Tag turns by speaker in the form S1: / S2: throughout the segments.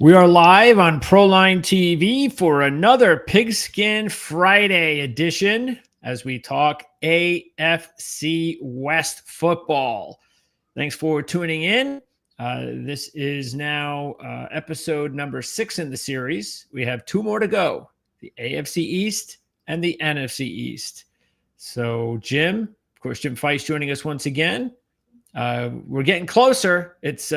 S1: We are live on Proline TV for another Pigskin Friday edition as we talk AFC West football. Thanks for tuning in. This is now episode number 6 in the series. We have 2 more to go, the AFC East and the NFC East. So Jim, of course, Jim Feist joining us once again. We're getting closer. It's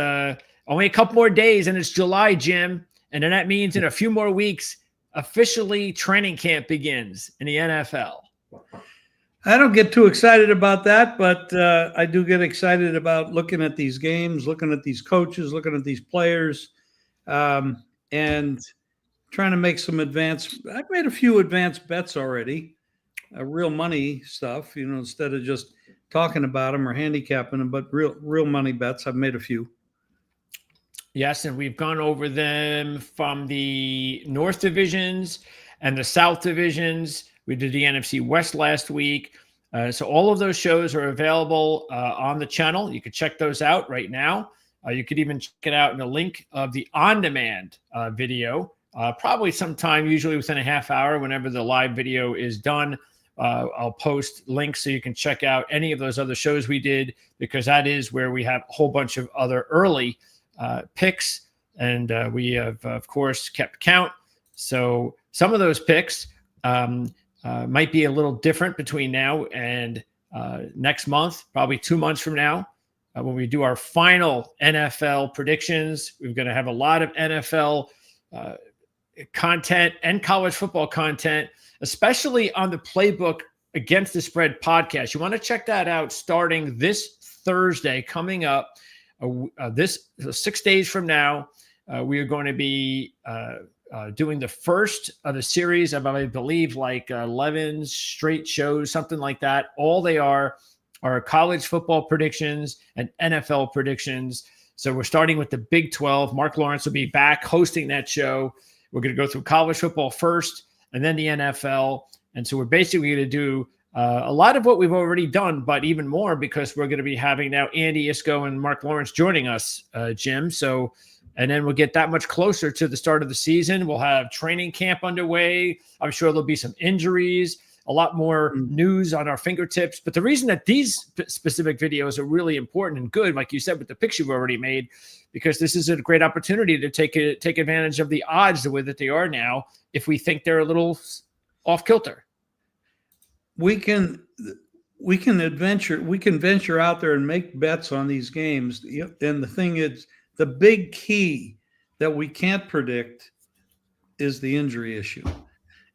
S1: only a couple more days and it's July, Jim. And then that means in a few more weeks, officially training camp begins in the NFL.
S2: I don't get too excited about that, but I do get excited about looking at these games, looking at these coaches, looking at these players, and trying to make some I've made a few advanced bets already, real money stuff, instead of just talking about them or handicapping them, but real money bets. I've made a few.
S1: Yes, and we've gone over them from the North divisions and the South divisions. We did the NFC West last week. So all of those shows are available on the channel. You can check those out right now. You could even check it out in the link of the on-demand video, probably sometime, usually within a half hour, whenever the live video is done. I'll post links so you can check out any of those other shows we did, because that is where we have a whole bunch of other early picks, and we have, of course, kept count. So some of those picks might be a little different between now and next month, probably 2 months from now, when we do our final NFL predictions. We're going to have a lot of NFL content and college football content, especially on the Playbook Against the Spread podcast. You want to check that out starting this Thursday coming up. This 6 days from now, we are going to be doing the first of the series of, I believe, like 11 straight shows, something like that. All they are college football predictions and NFL predictions. So we're starting with the Big 12. Mark Lawrence will be back hosting that show. We're going to go through college football first and then the NFL. And so we're basically going to do a lot of what we've already done, but even more, because we're going to be having now Andy Isco and Mark Lawrence joining us, Jim. So, and then we'll get that much closer to the start of the season. We'll have training camp underway. I'm sure there'll be some injuries, a lot more news on our fingertips. But the reason that these specific videos are really important and good, like you said, with the picks you've already made, because this is a great opportunity to take advantage of the odds the way that they are now, if we think they're a little off kilter.
S2: We can venture out there and make bets on these games. And the thing is, the big key that we can't predict is the injury issue.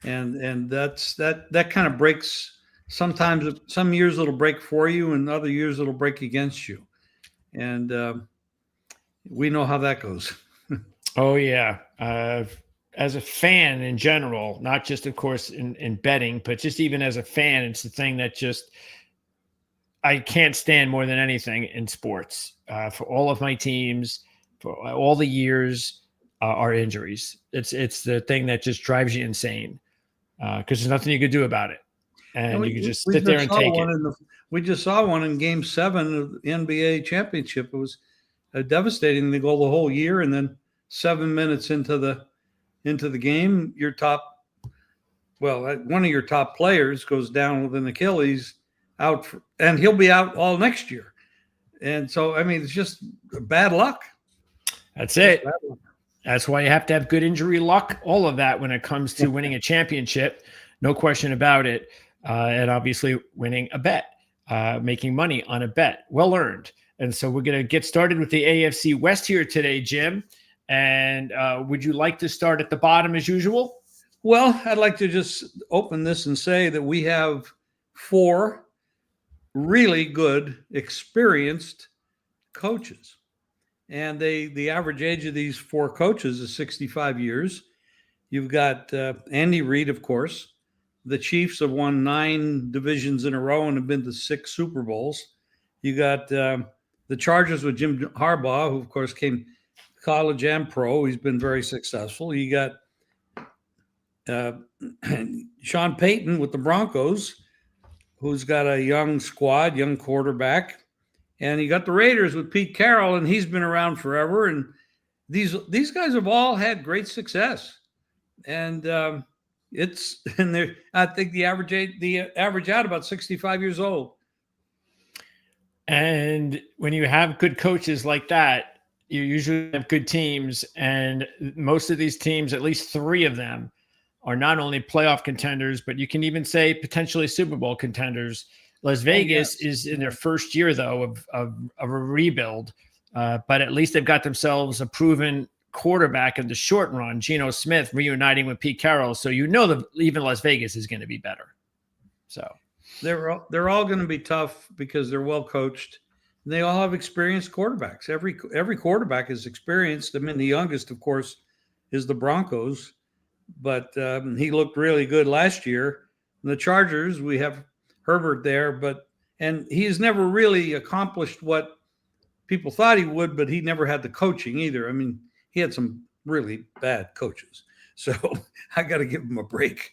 S2: And that kind of breaks. Sometimes some years it'll break for you and other years it'll break against you. And we know how that goes.
S1: Oh yeah. As a fan in general, not just, of course, in betting, but just even as a fan, it's the thing that just I can't stand more than anything in sports. For all of my teams, for all the years, are injuries. It's the thing that just drives you insane, because there's nothing you could do about it, and you can just sit there and take it.
S2: We just saw one in Game 7 of the NBA championship. It was devastating to go the whole year, and then 7 minutes into the game, one of your top players goes down with an Achilles out, and he'll be out all next year. And so, I mean, it's just bad luck.
S1: That's it. That's why you have to have good injury luck, all of that, when it comes to winning a championship. No question about it. And obviously winning a bet, making money on a bet, well earned. And so we're going to get started with the AFC West here today, Jim. And would you like to start at the bottom as usual?
S2: Well, I'd like to just open this and say that we have 4 really good, experienced coaches. And the average age of these 4 coaches is 65 years. You've got Andy Reid, of course. The Chiefs have won 9 divisions in a row and have been to 6 Super Bowls. You got the Chargers with Jim Harbaugh, who, of course, came college and pro. He's been very successful. You got Sean Payton with the Broncos, who's got a young squad, young quarterback. And you got the Raiders with Pete Carroll, and he's been around forever. And these guys have all had great success, and I think the average out about 65 years old.
S1: And when you have good coaches like that, you usually have good teams. And most of these teams, at least 3 of them, are not only playoff contenders, but you can even say potentially Super Bowl contenders. Las Vegas is in their first year, though, of a rebuild. But at least they've got themselves a proven quarterback in the short run, Geno Smith, reuniting with Pete Carroll. So that even Las Vegas is going to be better. So
S2: they're all going to be tough because they're well coached. And they all have experienced quarterbacks. Every quarterback is experienced. I mean, the youngest, of course, is the Broncos, but he looked really good last year. In the Chargers, we have Herbert there, and he has never really accomplished what people thought he would, but he never had the coaching either. I mean, he had some really bad coaches. So I got to give him a break.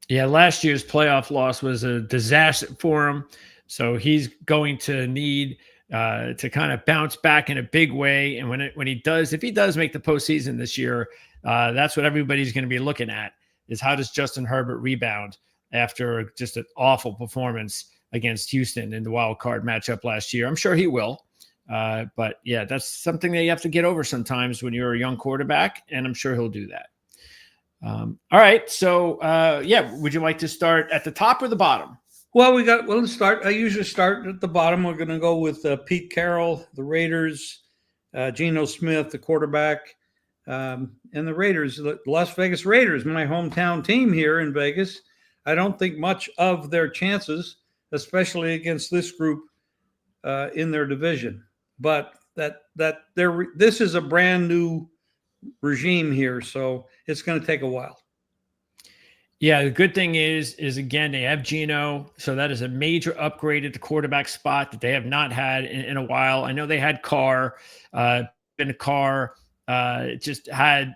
S1: Yeah, last year's playoff loss was a disaster for him. So he's going to need to kind of bounce back in a big way. And when he does, if he does make the postseason this year, that's what everybody's going to be looking at, is how does Justin Herbert rebound after just an awful performance against Houston in the wild card matchup last year. I'm sure he will. But yeah, that's something that you have to get over sometimes when you're a young quarterback, and I'm sure he'll do that. All right. So, would you like to start at the top or the bottom?
S2: Well, let's start. I usually start at the bottom. We're going to go with Pete Carroll, the Raiders, Geno Smith, the quarterback, and the Raiders, the Las Vegas Raiders, my hometown team here in Vegas. I don't think much of their chances, especially against this group in their division. But this is a brand new regime here, so it's going to take a while.
S1: Yeah, the good thing is again, they have Geno, so that is a major upgrade at the quarterback spot that they have not had in a while. I know they had Carr, just had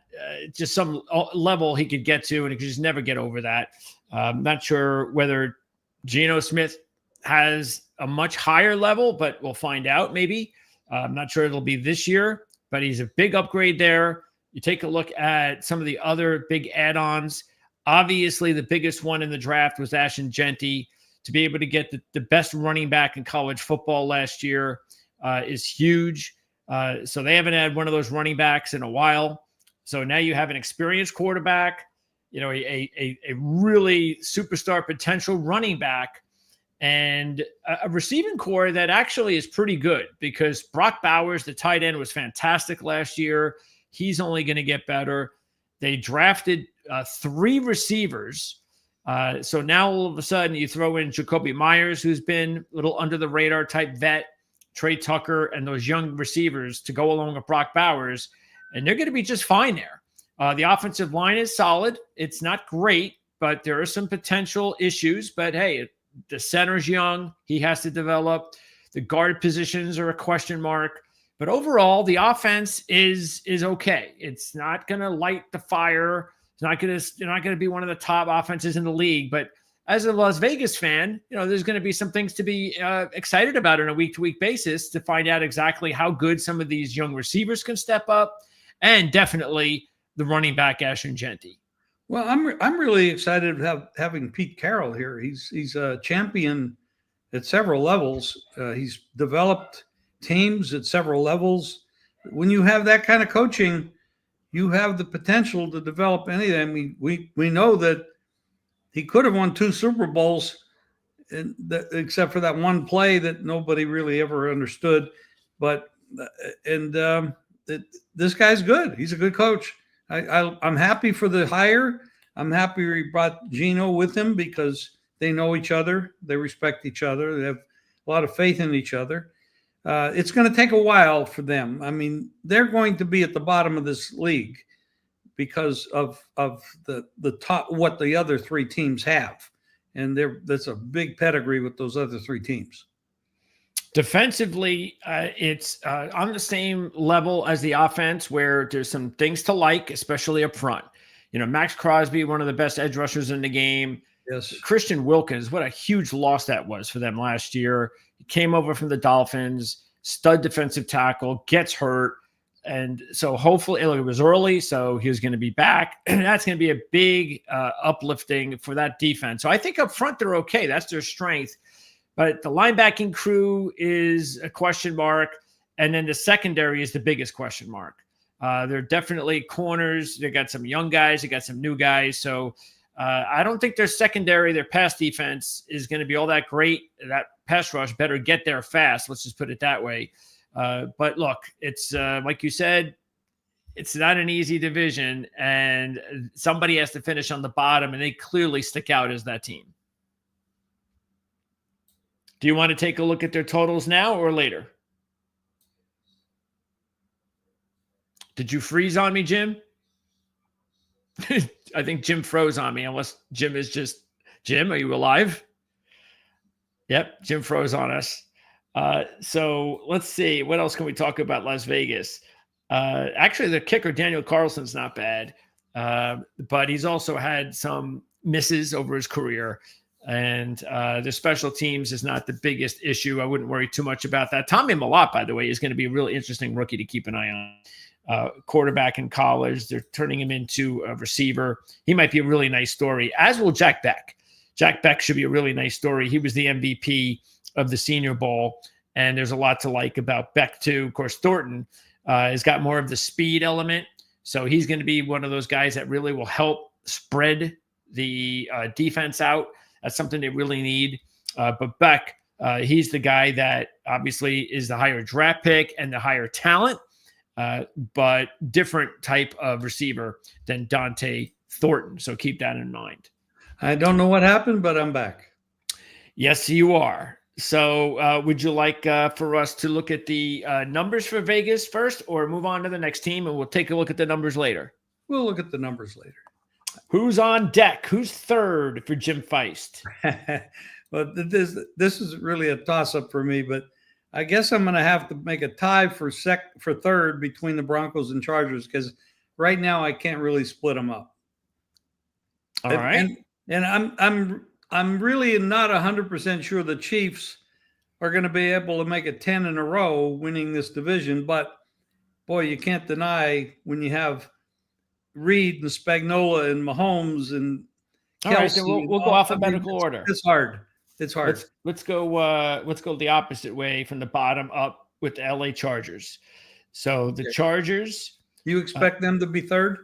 S1: just some level he could get to, and he could just never get over that. Not sure whether Geno Smith has a much higher level, but we'll find out maybe. I'm not sure it'll be this year, but he's a big upgrade there. You take a look at some of the other big add-ons. Obviously, the biggest one in the draft was Ashton Jeanty. To be able to get the best running back in college football last year is huge. So they haven't had one of those running backs in a while. So now you have an experienced quarterback, a really superstar potential running back, and a receiving core that actually is pretty good, because Brock Bowers, the tight end, was fantastic last year. He's only going to get better. They drafted 3 receivers. So now all of a sudden you throw in Jacoby Myers, who's been a little under the radar type vet, Trey Tucker, and those young receivers to go along with Brock Bowers, and they're going to be just fine there. The offensive line is solid. It's not great, but there are some potential issues. But hey, the center's young. He has to develop. The guard positions are a question mark. But overall, the offense is okay. It's not going to light the fire. It's not going to be one of the top offenses in the league. But as a Las Vegas fan, there's going to be some things to be excited about on a week-to-week basis to find out exactly how good some of these young receivers can step up, and definitely the running back Ashton Jeanty.
S2: Well, I'm really excited having Pete Carroll here. He's a champion at several levels. He's developed teams at several levels. When you have that kind of coaching, you have the potential to develop anything. We know that he could have won 2 Super Bowls, except for that one play that nobody really ever understood. But this guy's good. He's a good coach. I'm happy for the hire. I'm happy he brought Geno with him, because they know each other. They respect each other. They have a lot of faith in each other. It's going to take a while for them. I mean, they're going to be at the bottom of this league because of the top, what the other 3 teams have. And that's a big pedigree with those other 3 teams.
S1: Defensively, it's on the same level as the offense, where there's some things to like, especially up front. Max Crosby, one of the best edge rushers in the game.
S2: Yes.
S1: Christian Wilkins, what a huge loss that was for them last year. He came over from the Dolphins, stud defensive tackle, gets hurt. And so hopefully, look, it was early, so he was going to be back. And that's going to be a big uplifting for that defense. So I think up front, they're okay. That's their strength. But the linebacking crew is a question mark. And then the secondary is the biggest question mark. They're definitely corners. They got some young guys. They got some new guys. So I don't think their secondary, their pass defense is going to be all that great. That pass rush better get there fast. Let's just put it that way. But look, it's like you said, it's not an easy division, and somebody has to finish on the bottom, and they clearly stick out as that team. Do you want to take a look at their totals now or later? Did you freeze on me, Jim? I think Jim froze on me, unless Jim is just Jim. Are you alive? Yep, Jim froze on us. So let's see. What else can we talk about Las Vegas? Actually, the kicker, Daniel Carlson's not bad, but he's also had some misses over his career. And the special teams is not the biggest issue. I wouldn't worry too much about that. Tommy Malott, by the way, is going to be a really interesting rookie to keep an eye on. Quarterback in college. They're turning him into a receiver. He might be a really nice story, as will Jack Beck. Jack Beck should be a really nice story. He was the MVP of the Senior Bowl, and there's a lot to like about Beck too. Of course, Thornton has got more of the speed element, so he's going to be one of those guys that really will help spread the defense out. That's something they really need. But Beck, he's the guy that obviously is the higher draft pick and the higher talent. But different type of receiver than Dante Thornton. So keep that in mind.
S2: I don't know what happened, but I'm back.
S1: Yes, you are. So would you like for us to look at the numbers for Vegas first, or move on to the next team, and we'll take a look at the numbers later?
S2: We'll look at the numbers later.
S1: Who's on deck? Who's third for Jim Feist?
S2: Well, this is really a toss-up for me, but I guess I'm going to have to make a tie for third between the Broncos and Chargers, because right now I can't really split them up.
S1: All right.
S2: And I'm really not 100% sure the Chiefs are going to be able to make it 10 in a row winning this division. But boy, you can't deny when you have Reed and Spagnuolo and Mahomes and Kelsey.
S1: All right, so we'll go alphabetical order.
S2: It's hard. It's hard.
S1: Let's go the opposite way from the bottom up with the LA Chargers. So the Chargers.
S2: You expect them to be third?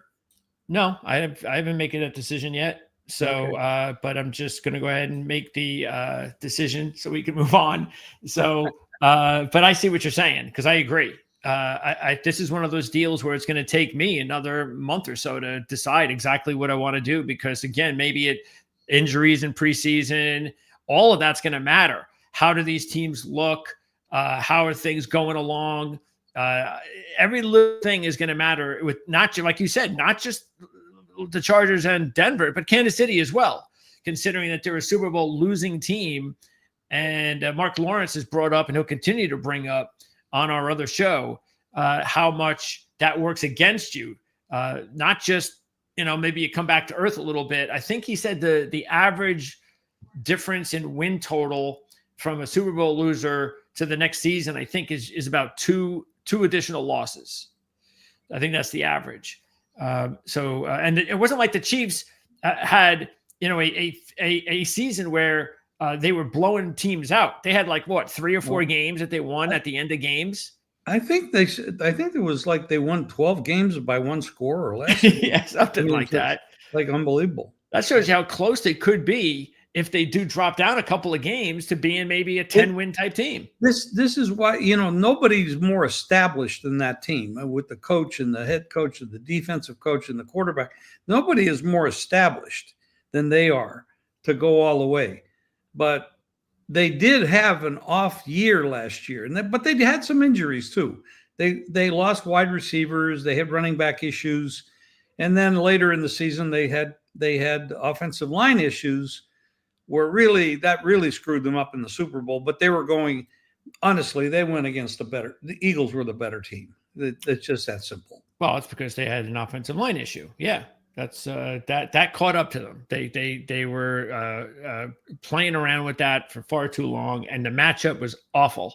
S1: No, I haven't made that decision yet. So, okay. But I'm just going to go ahead and make the decision so we can move on. So, but I see what you're saying, because I agree. This is one of those deals where it's going to take me another month or so to decide exactly what I want to do, because again, maybe injuries in preseason. All of that's going to matter. How do these teams look? How are things going along? Every little thing is going to matter, with not just, like you said, not just the Chargers and Denver, but Kansas City as well, considering that they're a Super Bowl losing team. And Mark Lawrence has brought up, and he'll continue to bring up on our other show, how much that works against you. Not just, maybe you come back to earth a little bit. I think he said the average difference in win total from a Super Bowl loser to the next season, I think is about two additional losses. I think that's the average. And it wasn't like the Chiefs had, a season where they were blowing teams out. They had 3 or 4 games that they won at the end of games.
S2: I think it was like they won 12 games by 1 score or less.
S1: Yeah, something like that.
S2: Like unbelievable.
S1: That shows you how close they could be if they do drop down a couple of games to being maybe a 10-win type team.
S2: This is why, nobody's more established than that team, with the coach and the head coach and the defensive coach and the quarterback. Nobody is more established than they are to go all the way. But they did have an off year last year, but they had some injuries too. They lost wide receivers, they had running back issues, and then later in the season they had offensive line issues, where that really screwed them up in the Super Bowl. But they were going, honestly, they went against the Eagles were the better team. It's just that simple.
S1: Well, it's because they had an offensive line issue. Yeah, that's that caught up to them. They were playing around with that for far too long, and the matchup was awful.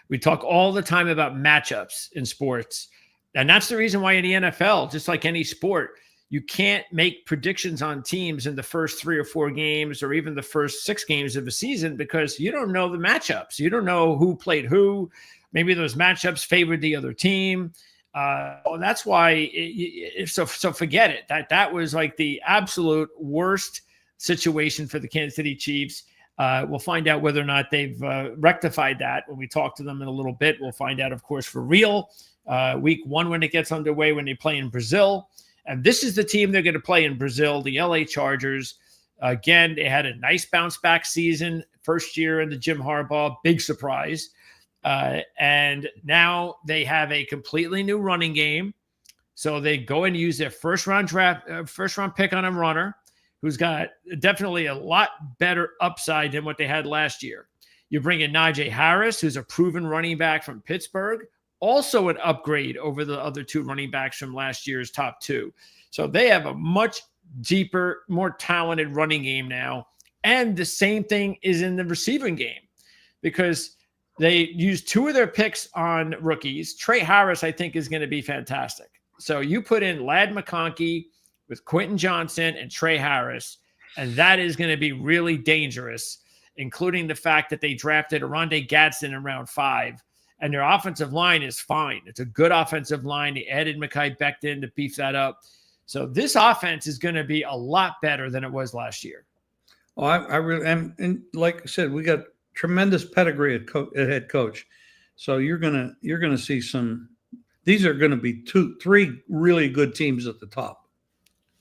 S1: We talk all the time about matchups in sports, And that's the reason why in the NFL, just like any sport, you can't make predictions on teams in the first 3 or 4 games or even the first 6 games of a season, because you don't know the matchups. You don't know who played who. Maybe those matchups favored the other team. That's why. So forget it. That was like the absolute worst situation for the Kansas City Chiefs. We'll find out whether or not they've rectified that when we talk to them in a little bit. We'll find out, of course, for real. Week 1 when it gets underway, when they play in Brazil. And this is the team they're going to play in Brazil, the LA Chargers. Again, they had a nice bounce back season, first year in the Jim Harbaugh, big surprise. And now they have a completely new running game. So they go and use their first round pick on a runner who's got definitely a lot better upside than what they had last year. You bring in Najee Harris, who's a proven running back from Pittsburgh, also an upgrade over the other 2 running backs from last year's top 2. So they have a much deeper, more talented running game now. And the same thing is in the receiving game, because they used 2 of their picks on rookies. Trey Harris, I think, is going to be fantastic. So you put in Ladd McConkey with Quentin Johnson and Trey Harris, and that is going to be really dangerous, including the fact that they drafted Oronde Gadsden in round 5. And their offensive line is fine. It's a good offensive line. They added Mekhi Becton to beef that up. So this offense is going to be a lot better than it was last year.
S2: Oh, I really am. And like I said, we got tremendous pedigree at head coach. So you're gonna see some. These are going to be 2-3 really good teams at the top.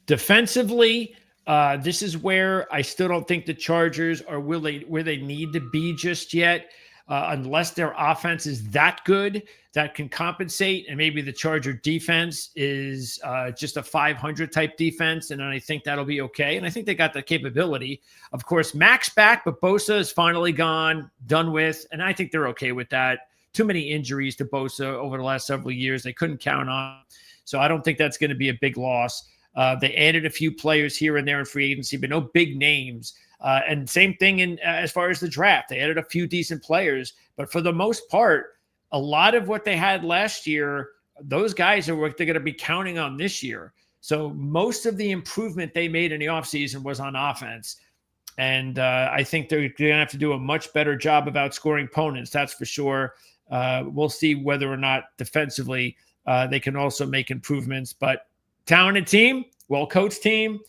S1: Defensively, this is where I still don't think the Chargers are where they need to be just yet. Unless their offense is that good that can compensate, and maybe the Charger defense is just a 500 type defense, and I think that'll be okay. And I think they got the capability. Of course, Mac's back, but Bosa is finally gone, done with, and I think they're okay with that. Too many injuries to Bosa over the last several years they couldn't count on, so I don't think that's going to be a big loss. They added a few players here and there in free agency, but no big names. And same thing in as far as the draft. They added a few decent players, but for the most part, a lot of what they had last year, those guys are what they're going to be counting on this year. So most of the improvement they made in the offseason was on offense. And I think they're going to have to do a much better job of outscoring opponents. That's for sure. We'll see whether or not defensively they can also make improvements. But talented team, well-coached team,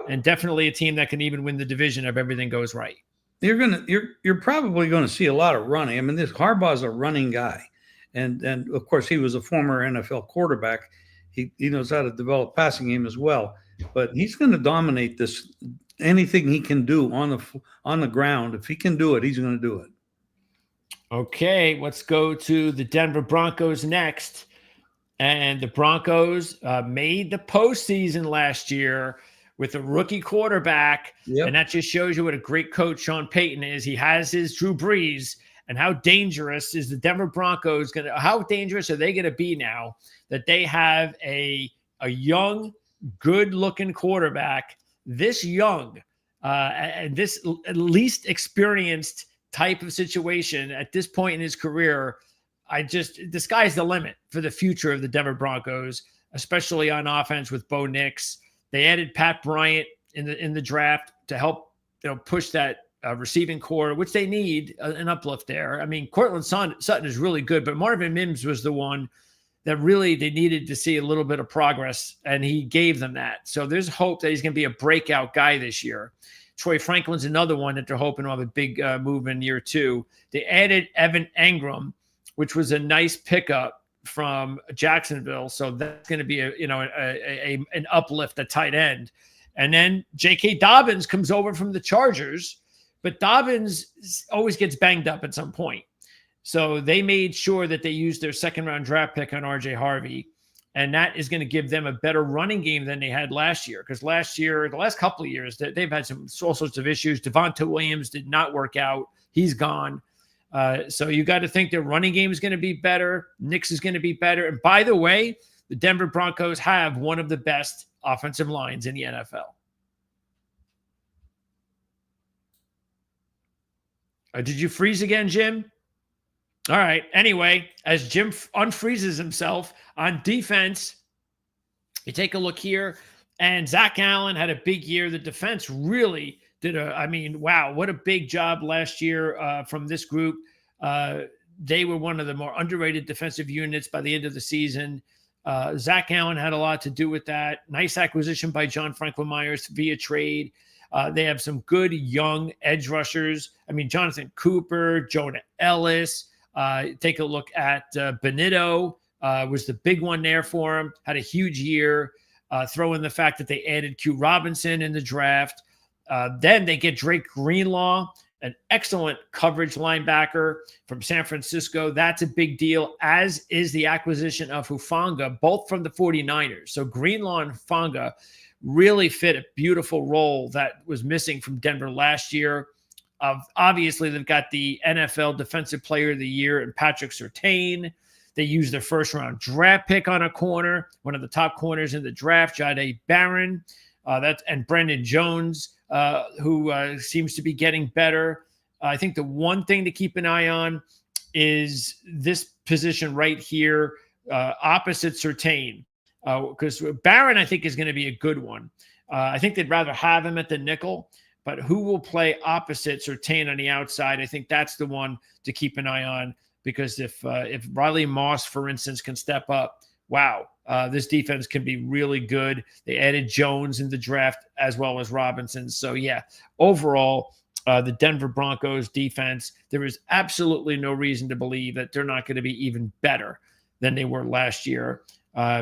S1: and definitely a team that can even win the division if everything goes right.
S2: You're probably going to see a lot of running. I mean, this Harbaugh's a running guy, and of course he was a former NFL quarterback. He knows how to develop passing game as well. But he's going to dominate this. Anything he can do on the ground, if he can do it, he's going to do it.
S1: Okay, let's go to the Denver Broncos next. And the Broncos made the postseason last year with a rookie quarterback. Yep. And that just shows you what a great coach Sean Payton is. He has his Drew Brees. And how dangerous is the Denver Broncos how dangerous are they going to be now that they have a young, good-looking quarterback, this young, and this least experienced type of situation at this point in his career? The sky's the limit for the future of the Denver Broncos, especially on offense with Bo Nix. They added Pat Bryant in the draft to help push that receiving core, which they need an uplift there. I mean, Cortland Sutton is really good, but Marvin Mims was the one that really they needed to see a little bit of progress, and he gave them that. So there's hope that he's going to be a breakout guy this year. Troy Franklin's another one that they're hoping to have a big move in year 2. They added Evan Engram, which was a nice pickup from Jacksonville. So that's going to be an uplift at tight end. And then J.K. Dobbins comes over from the Chargers, but Dobbins always gets banged up at some point. So they made sure that they used their second-round draft pick on R.J. Harvey, and that is going to give them a better running game than they had last year. Because last year, the last couple of years, they've had all sorts of issues. Devonta Williams did not work out. He's gone. So you got to think their running game is going to be better. Nix is going to be better. And by the way, the Denver Broncos have one of the best offensive lines in the NFL. Did you freeze again, Jim? All right. Anyway, as Jim unfreezes himself, On defense, you take a look here, and Zach Allen had a big year. The defense really did wow, what a big job last year from this group. They were one of the more underrated defensive units by the end of the season. Zach Allen had a lot to do with that. Nice acquisition by John Franklin Myers via trade. They have some good young edge rushers. Jonathan Cooper, Jonah Ellis. Take a look at Benito. Was the big one there for him. Had a huge year. Throw in the fact that they added Q Robinson in the draft. Then they get Drake Greenlaw, an excellent coverage linebacker from San Francisco. That's a big deal, as is the acquisition of Hufanga, both from the 49ers. So Greenlaw and Hufanga really fit a beautiful role that was missing from Denver last year. Obviously, they've got the NFL Defensive Player of the Year in Patrick Surtain. They used their first-round draft pick on a corner, one of the top corners in the draft, Jahdae Barron, and Brendan Jones, who seems to be getting better. I think the one thing to keep an eye on is this position right here, opposite Surtain, because Barron, I think, is going to be a good one. I think they'd rather have him at the nickel, but who will play opposite Surtain on the outside? I think that's the one to keep an eye on, because if Riley Moss, for instance, can step up, wow, this defense can be really good. They added Jones in the draft as well as Robinson. So, yeah, overall, the Denver Broncos defense, there is absolutely no reason to believe that they're not going to be even better than they were last year,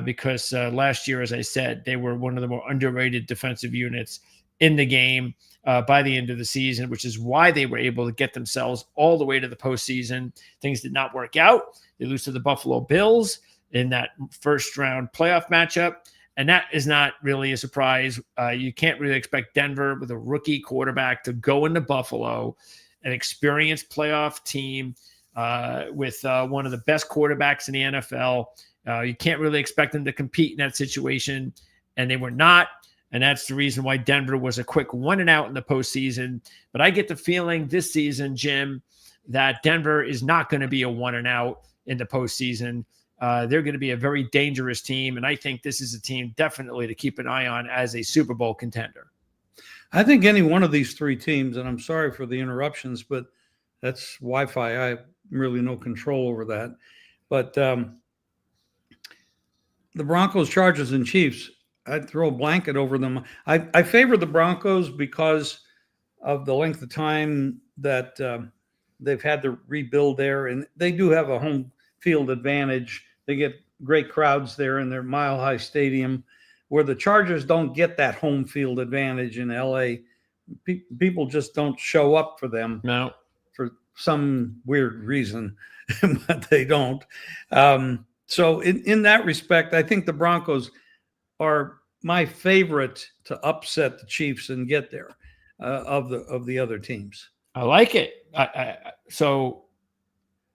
S1: because last year, as I said, they were one of the more underrated defensive units in the game by the end of the season, which is why they were able to get themselves all the way to the postseason. Things did not work out. They lose to the Buffalo Bills in that first-round playoff matchup, and that is not really a surprise. You can't really expect Denver with a rookie quarterback to go into Buffalo, an experienced playoff team with one of the best quarterbacks in the NFL. You can't really expect them to compete in that situation, and they were not. And that's the reason why Denver was a quick 1-and-out in the postseason. But I get the feeling this season, Jim, that Denver is not going to be a 1-and-out in the postseason. They're going to be a very dangerous team. And I think this is a team definitely to keep an eye on as a Super Bowl contender.
S2: I think any one of these three teams, and I'm sorry for the interruptions, but that's Wi-Fi. I have really no control over that. But the Broncos, Chargers, and Chiefs, I'd throw a blanket over them. I favor the Broncos because of the length of time that they've had to rebuild there, and they do have a home field advantage. They get great crowds there in their Mile High Stadium, where the Chargers don't get that home field advantage in LA. People just don't show up for them.
S1: No,
S2: for some weird reason, but they don't. So in that respect, I think the Broncos are my favorite to upset the Chiefs and get there of the other teams.
S1: I like it. So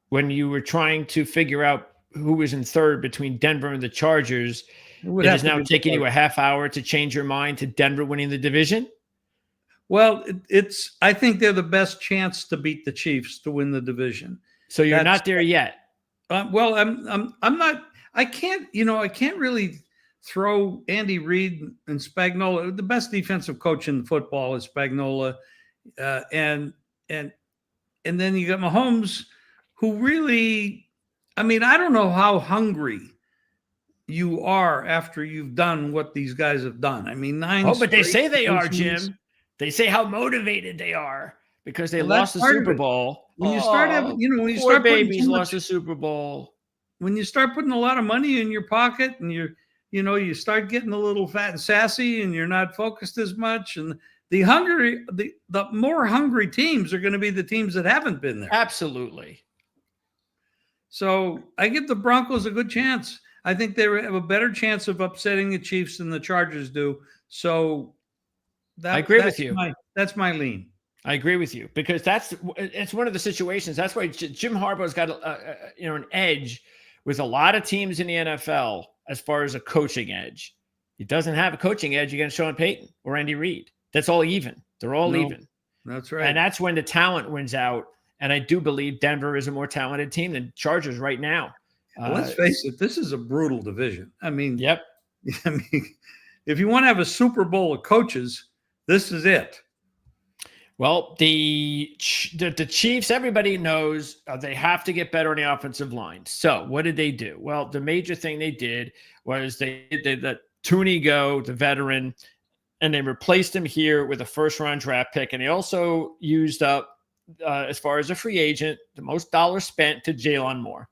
S1: when you were trying to figure out who was in third between Denver and the Chargers, it is now taking you a half hour to change your mind to Denver winning the division?
S2: Well, I think they're the best chance to beat the Chiefs to win the division.
S1: So you're not there yet.
S2: Well, I'm not. I can't really throw Andy Reid and Spagnuolo. The best defensive coach in football is Spagnuolo, and then you got Mahomes, who really, I don't know how hungry you are after you've done what these guys have done. 9.
S1: Oh, but they say they are, Jim. They say how motivated they are because they lost the Super Bowl.
S2: When you start having, when you
S1: poor
S2: start
S1: babies lost the Super Bowl.
S2: When you start putting a lot of money in your pocket and you start getting a little fat and sassy and you're not focused as much, and the more hungry teams are going to be the teams that haven't been there.
S1: Absolutely.
S2: So I give the Broncos a good chance. I think they have a better chance of upsetting the Chiefs than the Chargers do. So
S1: I agree with you.
S2: That's my lean.
S1: I agree with you because it's one of the situations. That's why Jim Harbaugh's got an edge with a lot of teams in the NFL as far as a coaching edge. He doesn't have a coaching edge against Sean Payton or Andy Reid. That's all even. They're all even.
S2: That's right.
S1: And that's when the talent wins out. And I do believe Denver is a more talented team than Chargers right now.
S2: Let's face it, this is a brutal division. I mean,
S1: Yep.
S2: I mean, if you want to have a Super Bowl of coaches, this is it.
S1: Well, the Chiefs, everybody knows they have to get better on the offensive line. So what did they do? Well, the major thing they did was they let Tooney go, the veteran, and they replaced him here with a first-round draft pick. And they also used up, as far as a free agent, the most dollars spent to Jalen Moore.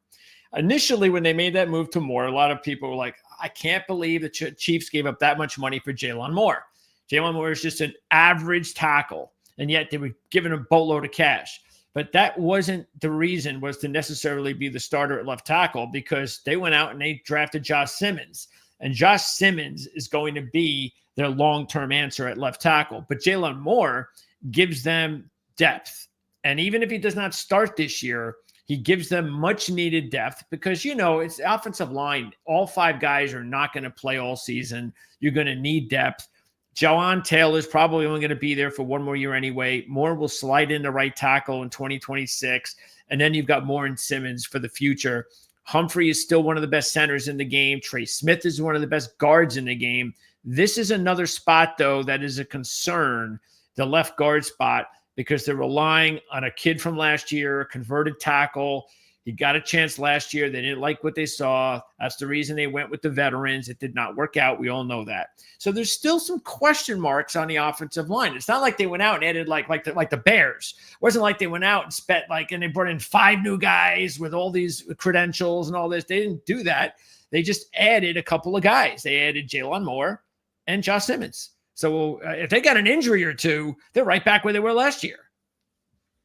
S1: Initially, when they made that move to Moore, a lot of people were like, I can't believe the Chiefs gave up that much money for Jalen Moore. Jalen Moore is just an average tackle. And yet they were giving him a boatload of cash. But that wasn't the reason, was to necessarily be the starter at left tackle, because they went out and they drafted Josh Simmons. And Josh Simmons is going to be their long-term answer at left tackle. But Jalen Moore gives them depth. And even if he does not start this year, he gives them much-needed depth because, it's the offensive line. All 5 guys are not going to play all season. You're going to need depth. Jawan Taylor is probably only going to be there for one more year anyway. Moore will slide into right tackle in 2026. And then you've got Moore and Simmons for the future. Humphrey is still one of the best centers in the game. Trey Smith is one of the best guards in the game. This is another spot, though, that is a concern, the left guard spot, because they're relying on a kid from last year, a converted tackle. He got a chance last year. They didn't like what they saw. That's the reason they went with the veterans. It did not work out. We all know that. So there's still some question marks on the offensive line. It's not like they went out and added like the Bears. It wasn't like they went out and spent and they brought in 5 new guys with all these credentials and all this. They didn't do that. They just added a couple of guys. They added Jalen Moore and Josh Simmons. So if they got an injury or two, they're right back where they were last year.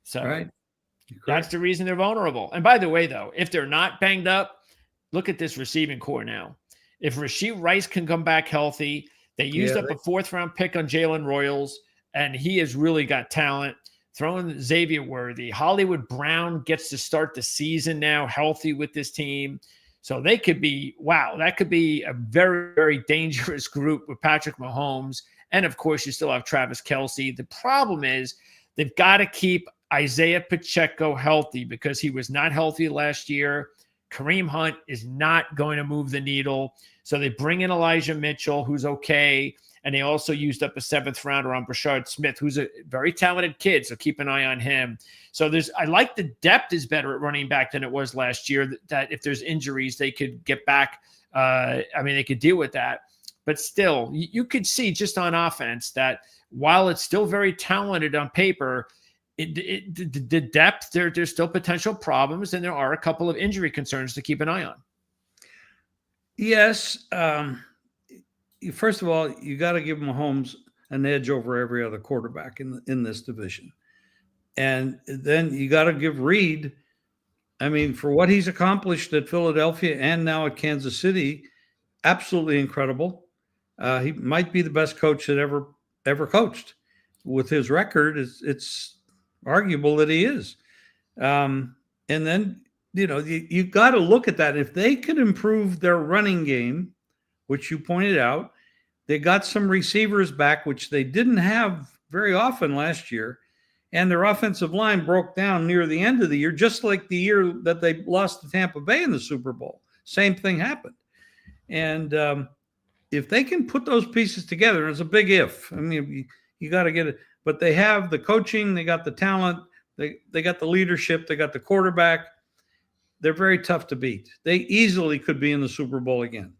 S1: So
S2: right.
S1: That's the reason they're vulnerable. And by the way, though, if they're not banged up, look at this receiving core now. If Rashee Rice can come back healthy, they used up a 4th-round pick on Jalen Royals, and he has really got talent. Throwing Xavier Worthy. Hollywood Brown gets to start the season now healthy with this team. So they could be, that could be a very, very dangerous group with Patrick Mahomes. And, of course, you still have Travis Kelce. The problem is they've got to keep Isaiah Pacheco healthy because he was not healthy last year. Kareem Hunt is not going to move the needle. So they bring in Elijah Mitchell, who's okay. And they also used up a 7th rounder on Brashard Smith, who's a very talented kid. So keep an eye on him. So I like the depth is better at running back than it was last year, that if there's injuries, they could get back. They could deal with that. But still, you could see just on offense that while it's still very talented on paper, the depth, there's still potential problems, and there are a couple of injury concerns to keep an eye on.
S2: Yes. First of all, you got to give Mahomes an edge over every other quarterback in this division. And then you got to give Reed, for what he's accomplished at Philadelphia and now at Kansas City, absolutely incredible. He might be the best coach that ever coached. With his record, it's arguable that he is. And then, you got to look at that. If they could improve their running game, which you pointed out, they got some receivers back, which they didn't have very often last year. And their offensive line broke down near the end of the year, just like the year that they lost to Tampa Bay in the Super Bowl. Same thing happened. And if they can put those pieces together, and it's a big if. You got to get it. But they have the coaching, they got the talent, they got the leadership, they got the quarterback. They're very tough to beat. They easily could be in the Super Bowl again.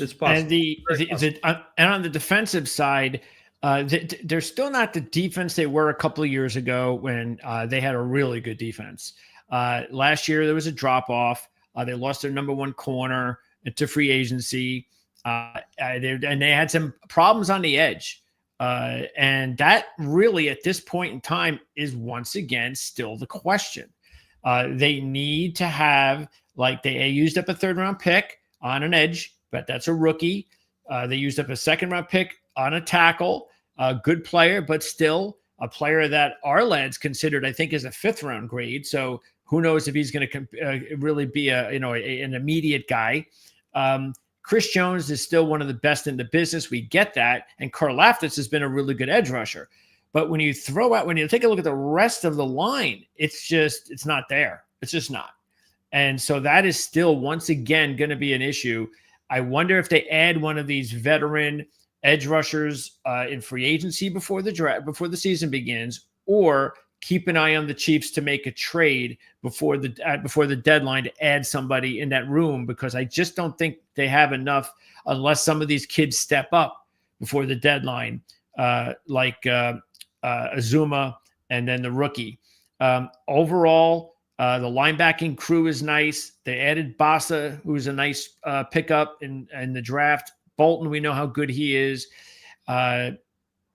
S2: It's possible.
S1: And on the defensive side, they're still not the defense they were a couple of years ago when they had a really good defense. Last year, there was a drop-off. They lost their number 1 corner to free agency. And they had some problems on the edge. And that really, at this point in time, is once again still the question. They need to have, they used up a 3rd-round pick on an edge, but that's a rookie. They used up a 2nd-round pick on a tackle, a good player, but still a player that our lads considered, I think, as a 5th-round grade. So who knows if he's going to really be an immediate guy. Chris Jones is still one of the best in the business. We get that. And Karlaftis has been a really good edge rusher. But when you take a look at the rest of the line, it's not there. It's just not. And so that is still, once again, going to be an issue. I wonder if they add one of these veteran edge rushers in free agency before the draft, before the season begins, or keep an eye on the Chiefs to make a trade before the deadline to add somebody in that room, because I just don't think they have enough unless some of these kids step up before the deadline, like Azuma and then the rookie. Overall, the linebacking crew is nice. They added Bassa, who's a nice pickup in the draft. Bolton, we know how good he is. And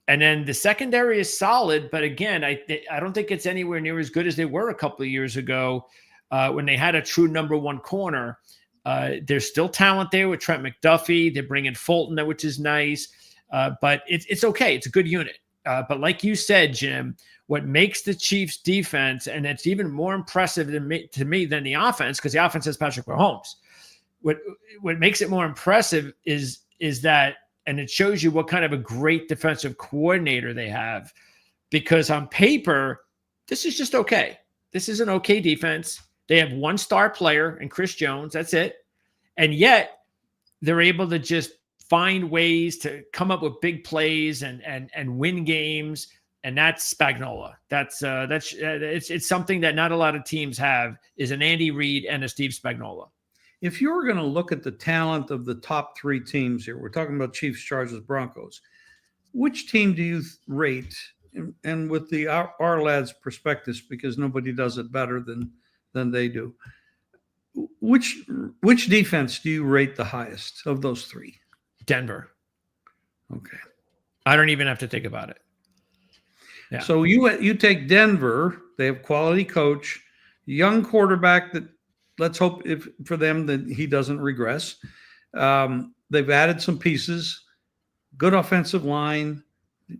S1: then the secondary is solid, but again, I don't think it's anywhere near as good as they were a couple of years ago when they had a true number one corner. There's still talent there with Trent McDuffie. They're bringing Fulton, which is nice, but it's okay. It's a good unit. But like you said, Jim, what makes the Chiefs defense, and it's even more impressive to me than the offense, because the offense has Patrick Mahomes. What makes it more impressive is that, and it shows you what kind of a great defensive coordinator they have, because on paper, this is just okay. This is an okay defense. They have one star player in Chris Jones. That's it. And yet they're able to just find ways to come up with big plays and win games. And that's Spagnuolo. It's something that not a lot of teams have, is an Andy Reid and a Steve Spagnuolo.
S2: If you were going to look at the talent of the top three teams here, we're talking about Chiefs, Chargers, Broncos. Which team do you rate? And with the our lads' prospectus, because nobody does it better than they do. Which defense do you rate the highest of those three?
S1: Denver.
S2: Okay.
S1: I don't even have to think about it. Yeah.
S2: So you take Denver. They have quality coach, young quarterback that. Let's hope for them that he doesn't regress. They've added some pieces, good offensive line,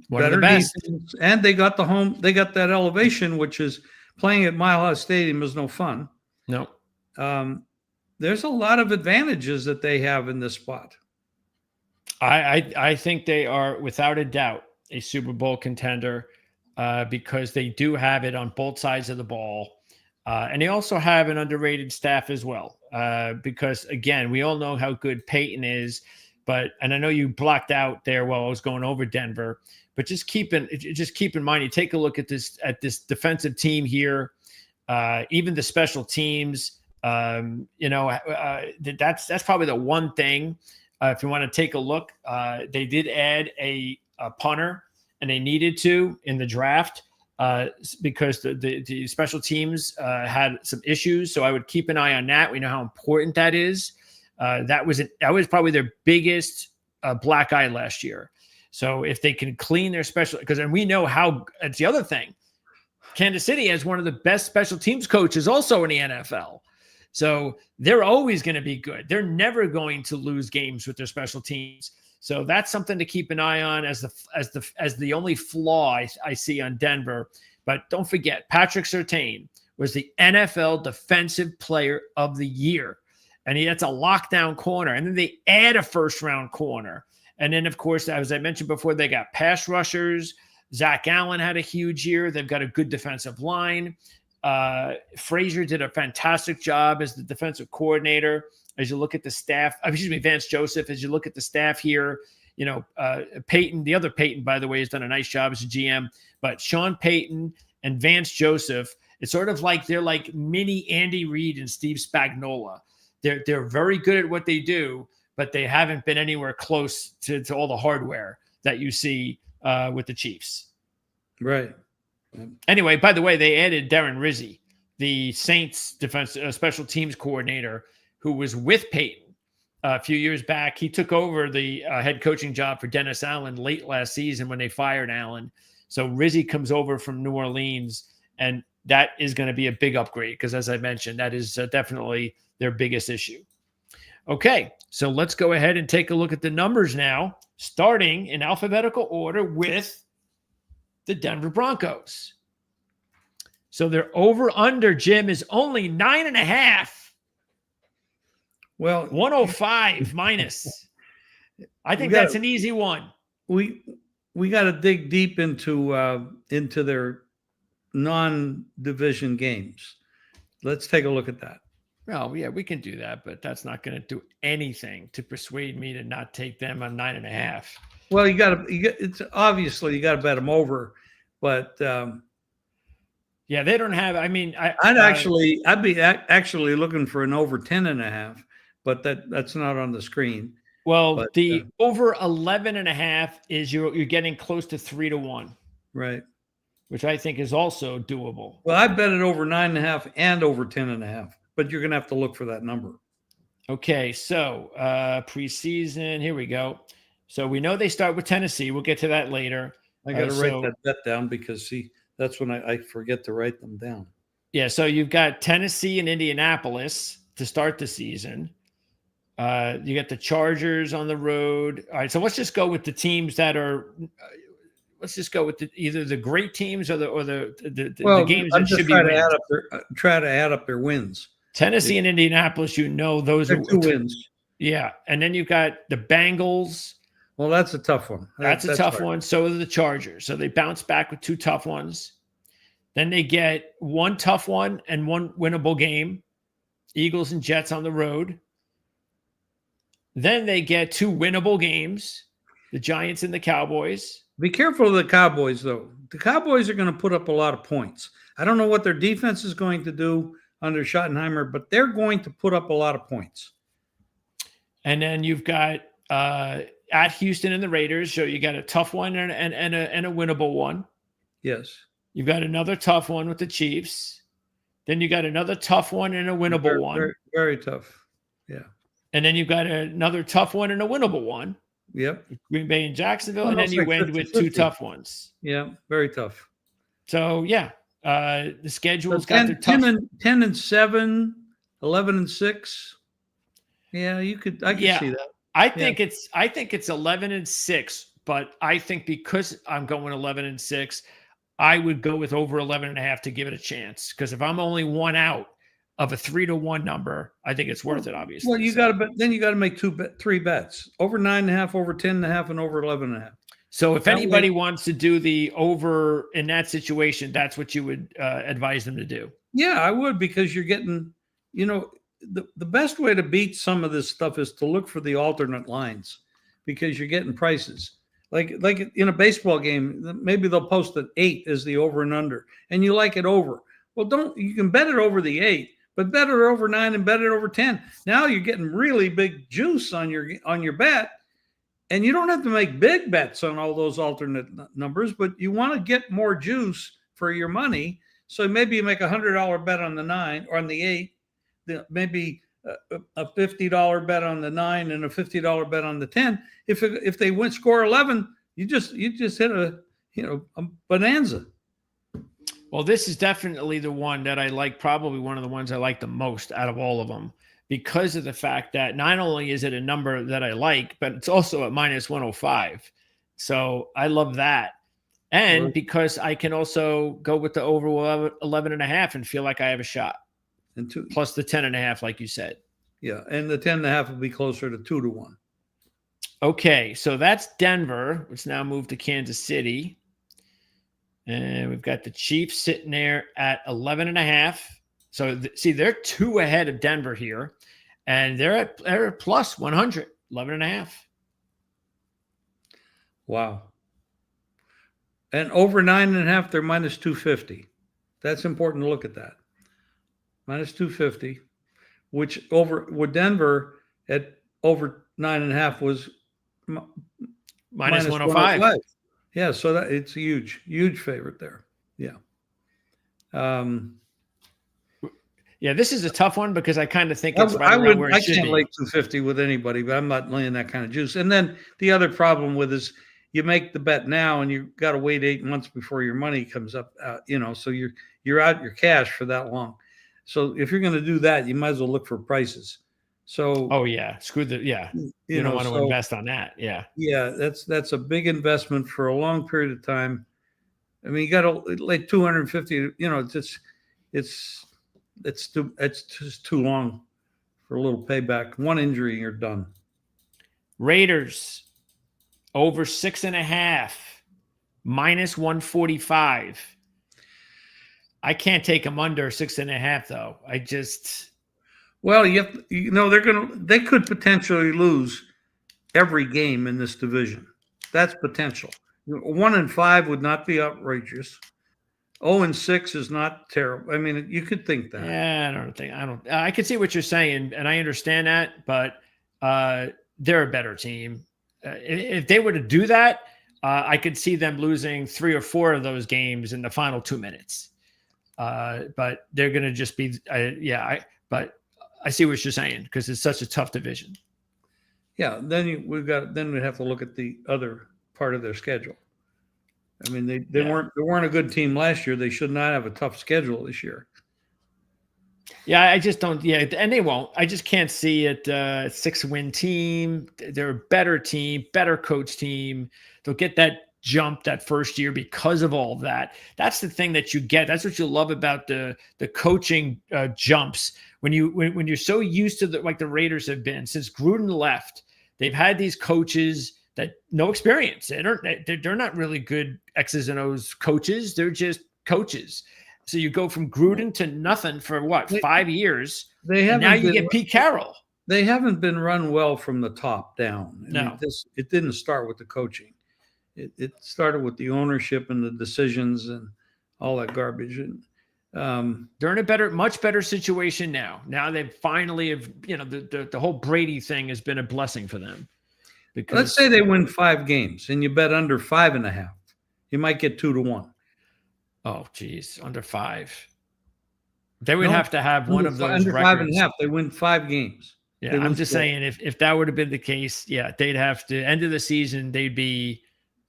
S2: better defense, and they got that elevation, which is playing at Mile High Stadium is no fun.
S1: No.
S2: There's a lot of advantages that they have in this spot.
S1: I think they are without a doubt a Super Bowl contender because they do have it on both sides of the ball. And they also have an underrated staff as well, because, again, we all know how good Peyton is. And I know you blocked out there while I was going over Denver, but just keep in mind, you take a look at this defensive team here, even the special teams. That's probably the one thing. If you want to take a look, they did add a punter, and they needed to in the draft. Because the special teams had some issues. So I would keep an eye on that. We know how important that is. That was probably their biggest black eye last year. So if they can clean their special, and we know how, it's the other thing. Kansas City has one of the best special teams coaches also in the NFL. So they're always going to be good. They're never going to lose games with their special teams. So that's something to keep an eye on as the only flaw I see on Denver. But don't forget, Patrick Surtain was the NFL Defensive Player of the Year. And that's a lockdown corner. And then they add a first-round corner. And then, of course, as I mentioned before, they got pass rushers. Zach Allen had a huge year. They've got a good defensive line. Frazier did a fantastic job as the defensive coordinator. As you look at the staff, Vance Joseph, as you look at the staff here, Peyton, the other Peyton, by the way, has done a nice job as a GM, but Sean Payton and Vance Joseph, it's sort of like they're like mini Andy Reid and Steve Spagnuolo. They're very good at what they do, but they haven't been anywhere close to all the hardware that you see with the Chiefs.
S2: Right.
S1: Anyway, by the way, they added Darren Rizzi, the Saints defense special teams coordinator, who was with Peyton a few years back. He took over the head coaching job for Dennis Allen late last season when they fired Allen. So Rizzi comes over from New Orleans, and that is going to be a big upgrade because, as I mentioned, that is definitely their biggest issue. Okay, so let's go ahead and take a look at the numbers now, starting in alphabetical order with the Denver Broncos. So their over-under, Jim, is only 9.5.
S2: Well,
S1: 105 minus. I think that's an easy one.
S2: We got to dig deep into their non-division games. Let's take a look at that.
S1: Well, yeah, we can do that, but that's not going to do anything to persuade me to not take them on 9.5.
S2: Well, it's obviously you got to bet them over, but
S1: yeah, they don't have. I mean,
S2: I'd be actually looking for an over 10.5, but that's not on the screen.
S1: Well,
S2: but,
S1: the over 11.5 is you're getting close to 3-1,
S2: right?
S1: Which I think is also doable.
S2: Well, I bet it over 9.5 and over 10.5, but you're going to have to look for that number.
S1: Okay, so preseason, here we go. So we know they start with Tennessee. We'll get to that later.
S2: I got to write that bet down because that's when I forget to write them down.
S1: Yeah, so you've got Tennessee and Indianapolis to start the season. You got the Chargers on the road. All right, so let's just go with the teams that are. Let's just go with either the great teams or the games that should be wins.
S2: Try to add up their wins.
S1: Tennessee and Indianapolis, those are
S2: 2 wins.
S1: Yeah, and then you've got the Bengals.
S2: Well, that's a tough one.
S1: That's a tough one. So are the Chargers. So they bounce back with 2 tough ones. Then they get 1 tough one and 1 winnable game. Eagles and Jets on the road. Then they get 2 winnable games. The Giants and the Cowboys.
S2: Be careful of the Cowboys, though. The Cowboys are going to put up a lot of points. I don't know what their defense is going to do under Schottenheimer, but they're going to put up a lot of points.
S1: And then you've got at Houston and the Raiders. So you got a tough one and a winnable one.
S2: Yes.
S1: You've got another tough one with the Chiefs. Then you got another tough one and a winnable one.
S2: Very, very tough. Yeah.
S1: And then you've got another tough one and a winnable one.
S2: Yep.
S1: Green Bay and Jacksonville. And then you end with 2 tough ones.
S2: Yeah. Very tough.
S1: So, yeah. The schedule's got their tough.
S2: 10-7, 11-6. Yeah, I could see that.
S1: I think it's 11-6, but I think because I'm going 11-6, I would go with over 11.5 to give it a chance. Because if I'm only 1 out of a 3-1 number, I think it's worth it. Obviously.
S2: Well, you got to make 3 bets: over 9.5, over 10.5, and over 11.5.
S1: So if anybody wants to do the over in that situation, that's what you would advise them to do.
S2: Yeah, I would, because you're getting, the best way to beat some of this stuff is to look for the alternate lines, because you're getting prices. Like in a baseball game, maybe they'll post an 8 as the over and under, and you like it over. Well, you can bet it over the 8, but bet it over 9 and bet it over 10. Now you're getting really big juice on your bet. And you don't have to make big bets on all those alternate numbers, but you want to get more juice for your money. So maybe you make $100 bet on the 9 or on the 8, maybe a $50 bet on the 9 and a $50 bet on the 10. If they score 11, you just hit a bonanza.
S1: Well, this is definitely the one that I like. Probably one of the ones I like the most out of all of them, because of the fact that not only is it a number that I like, but it's also at -105. So I love that. And because I can also go with the over 11.5 and feel like I have a shot.
S2: And
S1: plus the 10.5, like you said.
S2: Yeah. And the 10.5 will be closer to 2-1.
S1: Okay. So that's Denver, which now moved to Kansas City. And we've got the Chiefs sitting there at 11.5. So see, they're 2 ahead of Denver here, and they're at plus 100, 11.5.
S2: Wow. And over 9.5, they're -250. That's important to look at that. -250, which with Denver at over 9.5 was
S1: -105.
S2: Yeah, so it's a huge favorite there. Yeah.
S1: Yeah, this is a tough one because I kind of think it's right around where it should be. I
S2: can't lay 250 with anybody, but I'm not laying that kind of juice. And then the other problem with is you make the bet now and you've got to wait 8 months before your money comes up. So you're out your cash for that long. So if you're going to do that, you might as well look for prices. So
S1: you don't want to invest on that.
S2: Yeah, that's a big investment for a long period of time. I mean, you got to like 250. It's just too long for a little payback. One injury, you're done.
S1: Raiders over 6.5, -145. I can't take them under 6.5 though.
S2: Well, they could potentially lose every game in this division. That's potential. 1-5 would not be outrageous. 0-6 is not terrible. I mean, you could think that.
S1: Yeah, I can see what you're saying, and I understand that, but they're a better team. If they were to do that, I could see them losing 3 or 4 of those games in the final 2 minutes. But they're going to just be, but I see what you're saying because it's such a tough division.
S2: Yeah, then we'd have to look at the other part of their schedule. I mean, they weren't a good team last year. They should not have a tough schedule this year.
S1: Yeah, I just don't. Yeah, and they won't. I just can't see it. 6-win team. They're a better team, better coach team. They'll get that jump that first year because of all of that. That's the thing that you get. That's what you love about the coaching jumps. When you're so used to like the Raiders have been since Gruden left, they've had these coaches that no experience. They're not really good X's and O's coaches. They're just coaches. So you go from Gruden to nothing for 5 years. Now you get Pete Carroll.
S2: They haven't been run well from the top down.
S1: No,
S2: it didn't start with the coaching. It started with the ownership and the decisions and all that garbage. And
S1: they're in a much better situation now. Now they finally have, the whole Brady thing has been a blessing for them. Because
S2: let's say they win 5 games and you bet under 5.5, you might get 2-1.
S1: Oh, geez, under 5. They would have to have one of those
S2: under
S1: records.
S2: 5.5. They win 5 games.
S1: Yeah, I'm just saying if that would have been the case, yeah, they'd have to end of the season. They'd be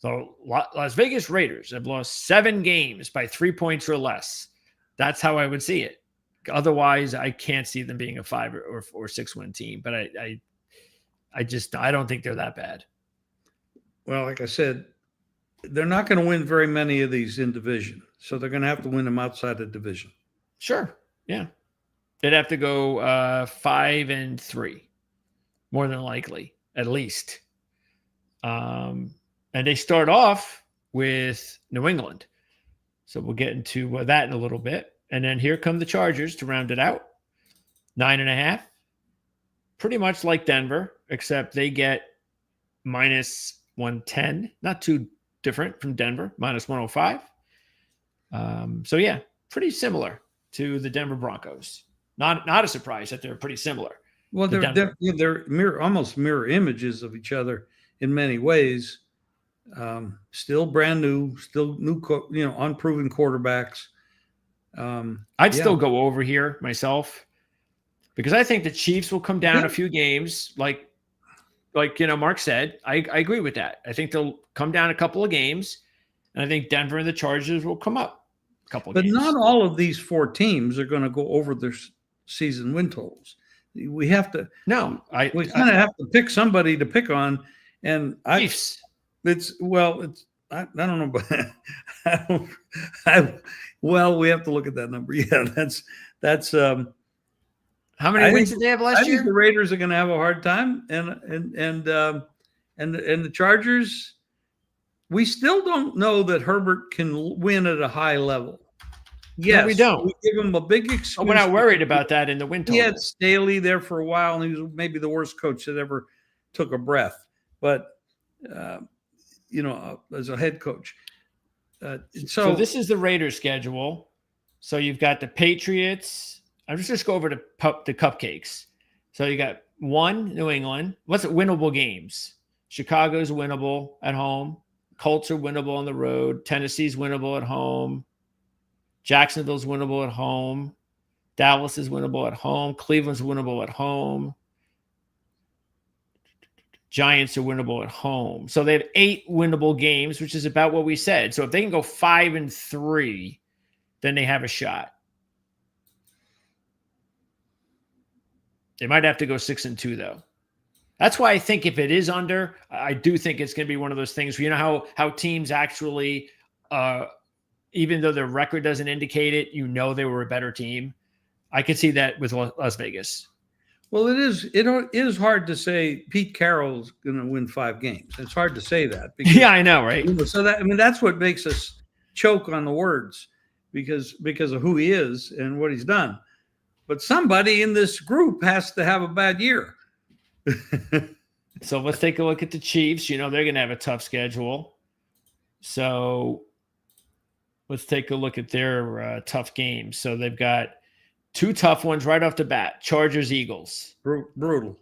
S1: the Las Vegas Raiders have lost 7 games by 3 points or less. That's how I would see it. Otherwise, I can't see them being a 5 or 6-win team. But I don't think they're that bad.
S2: Well, like I said, they're not going to win very many of these in division, so they're going to have to win them outside the division.
S1: Sure, yeah, they'd have to go 5-3, more than likely, at least. And they start off with New England, so we'll get into that in a little bit. And then here come the Chargers to round it out, 9.5. Pretty much like Denver, except they get -110. Not too different from Denver, -105. So yeah, pretty similar to the Denver Broncos. Not a surprise that they're pretty similar.
S2: Well, they're almost mirror images of each other in many ways. Still brand new, still new, unproven quarterbacks.
S1: I'd still go over here myself because I think the Chiefs will come down a few games, like Mark said. I agree with that. I think they'll come down a couple of games, and I think Denver and the Chargers will come up a couple of games.
S2: But not all of these 4 teams are going to go over their season win totals. We have to.
S1: No,
S2: we kind of have to pick somebody to pick on, and
S1: Chiefs.
S2: I don't know, but we have to look at that number. Yeah, that's.
S1: How many wins did they have last year?
S2: I think the Raiders are going to have a hard time, and the Chargers. We still don't know that Herbert can win at a high level. Yes,
S1: no, we don't.
S2: We give him a big excuse.
S1: We're not worried about that in the win total.
S2: He had Staley there for a while, and he was maybe the worst coach that ever took a breath. But as a head coach, so
S1: this is the Raiders schedule. So you've got the Patriots. I'll just go over the cupcakes. So you got 1 New England. What's it? Winnable games. Chicago's winnable at home. Colts are winnable on the road. Tennessee's winnable at home. Jacksonville's winnable at home. Dallas is winnable at home. Cleveland's winnable at home. Giants are winnable at home. So they have 8 winnable games, which is about what we said. So if they can go 5-3, then they have a shot. They might have to go 6-2, though. That's why I think if it is under, I do think it's going to be one of those things where, how teams actually, even though their record doesn't indicate it, they were a better team. I could see that with Las Vegas.
S2: Well, it is hard to say Pete Carroll's going to win 5 games. It's hard to say that.
S1: Because, yeah, I know, right?
S2: So that's what makes us choke on the words because of who he is and what he's done. but somebody in this group has to have a bad year.
S1: So let's take a look at the Chiefs. They're going to have a tough schedule. So let's take a look at their tough games. So they've got 2 tough ones right off the bat: Chargers, Eagles.
S2: Brutal.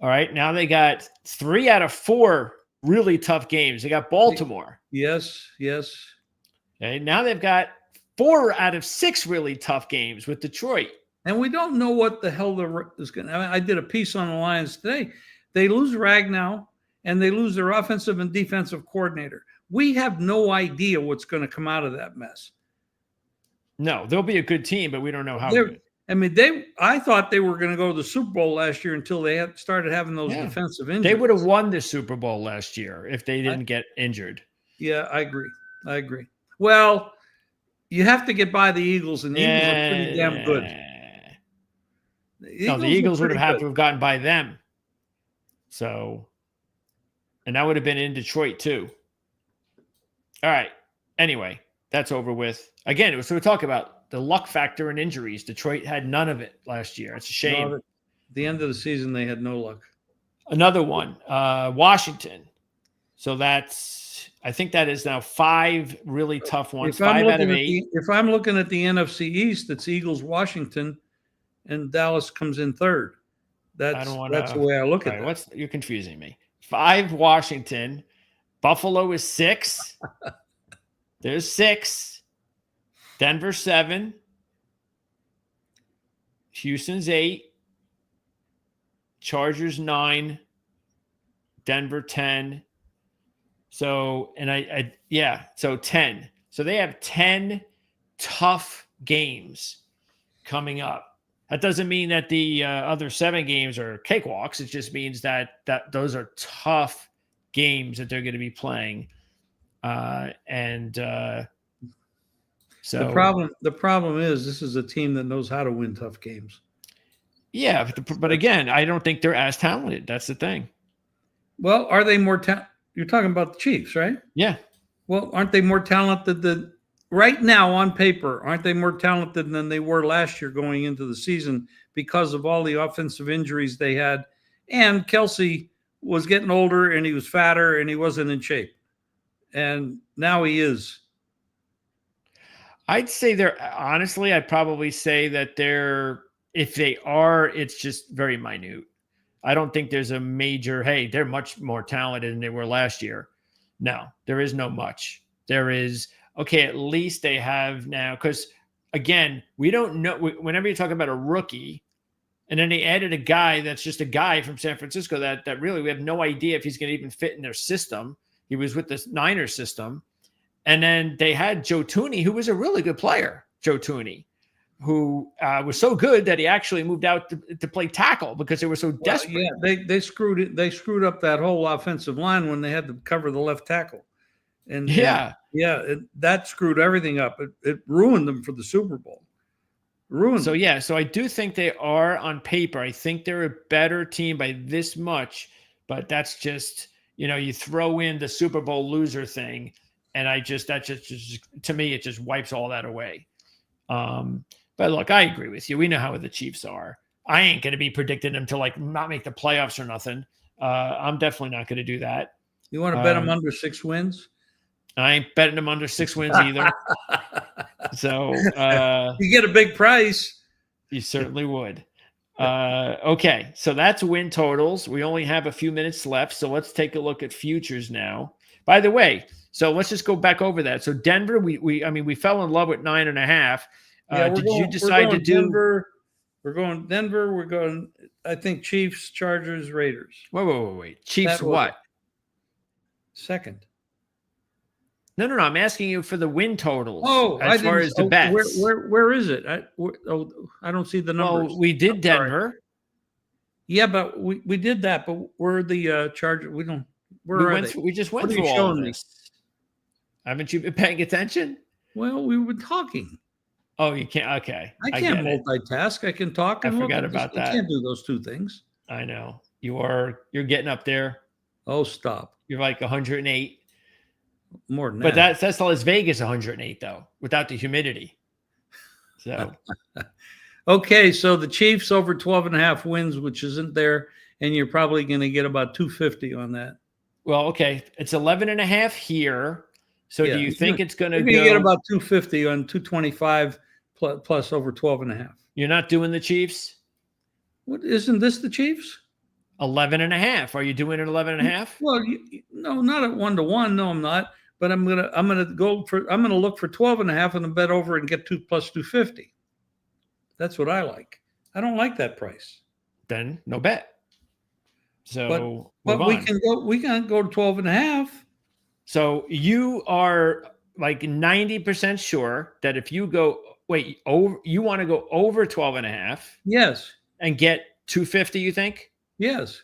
S1: All right. Now they got 3 out of 4 really tough games. They got Baltimore.
S2: Yes.
S1: Okay. Now they've got 4 out of 6 really tough games with Detroit.
S2: And we don't know what the hell is going to. I did a piece on the Lions today. They lose Ragnow, and they lose their offensive and defensive coordinator. We have no idea what's going to come out of that mess.
S1: No, they'll be a good team, but we don't know how good.
S2: I thought they were going to go to the Super Bowl last year until they started having those defensive injuries.
S1: They would have won the Super Bowl last year if they didn't get injured.
S2: Yeah, I agree. Well, you have to get by the Eagles, and the Eagles are pretty damn good.
S1: The Eagles would have had to have gotten by them. So, and that would have been in Detroit too. All right. Anyway, that's over with. Again, so we're talking about the luck factor and injuries. Detroit had none of it last year. It's a shame.
S2: No, at the end of the season, they had no luck.
S1: Another one, Washington. So I think that is now 5 really tough ones. 5 out of 8.
S2: If I'm looking at the NFC East, it's Eagles, Washington, and Dallas comes in third. That's the way I look at it.
S1: You're confusing me. 5 Washington. Buffalo is 6. There's 6. Denver 7. Houston's 8. Chargers 9. Denver 10. So, and so 10. So they have 10 tough games coming up. That doesn't mean that the other 7 games are cakewalks. It just means that those are tough games that they're going to be playing. So
S2: the problem is this is a team that knows how to win tough games.
S1: Yeah, but again, I don't think they're as talented. That's the thing.
S2: Well, are they more you're talking about the Chiefs, right?
S1: Yeah.
S2: Well, aren't they more talented right now on paper? Aren't they more talented than they were last year going into the season because of all the offensive injuries they had? And Kelsey was getting older, and he was fatter, and he wasn't in shape. And now he is.
S1: I'd probably say that if they are, it's just very minute. I don't think there's a major, hey, they're much more talented than they were last year. No, there is no much. There is, okay, at least they have now, because again, we don't know, whenever you talk about a rookie, and then they added a guy that's just a guy from San Francisco that really we have no idea if he's going to even fit in their system. He was with the Niners system. And then they had Joe Tooney, who was a really good player, Joe Tooney, who was so good that he actually moved out to play tackle because they were so desperate.
S2: Yeah, they screwed it. They screwed up that whole offensive line when they had to cover the left tackle. And that screwed everything up. It ruined them for the Super Bowl.
S1: So I do think they are on paper. I think they're a better team by this much, but that's just, you throw in the Super Bowl loser thing, and that just to me, it just wipes all that away. But look, I agree with you. We know how the Chiefs are. I ain't going to be predicting them to not make the playoffs or nothing. I'm definitely not going to do that.
S2: You want to bet them under 6 wins?
S1: I ain't betting them under 6 wins either. So
S2: you get a big price.
S1: You certainly would. Okay, so that's win totals. We only have a few minutes left, so let's take a look at futures now. By the way, so let's just go back over that. So Denver, we fell in love with 9.5. Did you decide to do
S2: Denver? We're going Denver. We're going, I think, Chiefs, Chargers, Raiders.
S1: Wait. Chiefs what?
S2: Second.
S1: No. I'm asking you for the win totals.
S2: Oh,
S1: as far as the bets.
S2: Where is it? I don't see the numbers.
S1: Well, we did Denver.
S2: Yeah, but we did that. But where are the Chargers? We don't.
S1: We just went through all of this. Haven't you been paying attention?
S2: Well, we were talking.
S1: Oh, you can't. Okay,
S2: I can't multitask. I can talk. And
S1: I forgot about that.
S2: I can't do those 2 things.
S1: I know you're getting up there.
S2: Oh, stop!
S1: You're like 108.
S2: More than
S1: that. But that's Las Vegas 108 though, without the humidity. So,
S2: Okay, so the Chiefs over 12.5 wins, which isn't there, and you're probably going to get about 250 on that.
S1: Well, okay, it's 11.5 here. So do you think it's going to
S2: You're
S1: go?
S2: going to get about 250 on 225 plus over 12.5.
S1: You're not doing the Chiefs?
S2: What, isn't this the Chiefs?
S1: 11.5. Are you doing it 11.5?
S2: Well, no, not at 1-to-1. No, I'm not. But I'm gonna look for 12.5 and then bet over and get 2 plus 250. That's what I like. I don't like that price.
S1: Then no bet. So
S2: but we can go to 12.5.
S1: So you are like 90% sure that if you go you want to go over 12.5.
S2: Yes.
S1: And get 250, you think?
S2: Yes.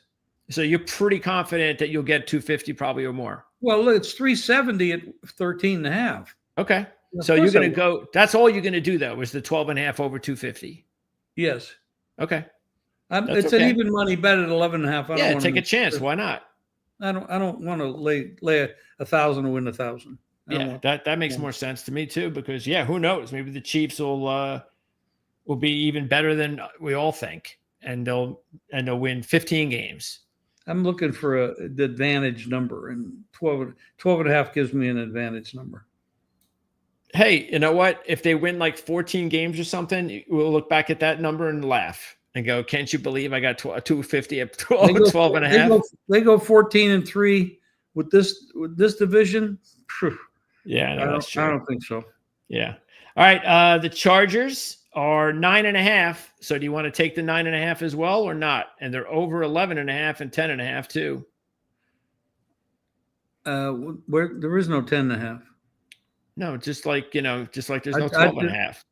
S1: So you're pretty confident that you'll get 250 probably or more.
S2: Well, it's 370 at 13.5.
S1: Okay. So you're going to go, that's all you're going to do though, is the 12.5 over 250.
S2: Yes.
S1: Okay.
S2: It's an even money bet at 11.5.
S1: Yeah, take a chance. Why not?
S2: I don't want to lay 1,000 to win 1,000.
S1: Yeah, that makes more sense to me too, because who knows? Maybe the Chiefs will be even better than we all think, and they'll win 15 games.
S2: I'm looking for the advantage number, and 12.5 gives me an advantage number.
S1: Hey, you know what? If they win like 14 games or something, we'll look back at that number and laugh and go, "Can't you believe I got 250 at 12.5?"
S2: They go 14-3 with this division.
S1: Yeah, no, that's true.
S2: I don't think so.
S1: Yeah. All right. The Chargers are 9.5. So do you want to take the 9.5 as well or not? And they're over 11.5 and 10.5 too.
S2: Where there is no 10.5.
S1: No, just like there's no 12.5.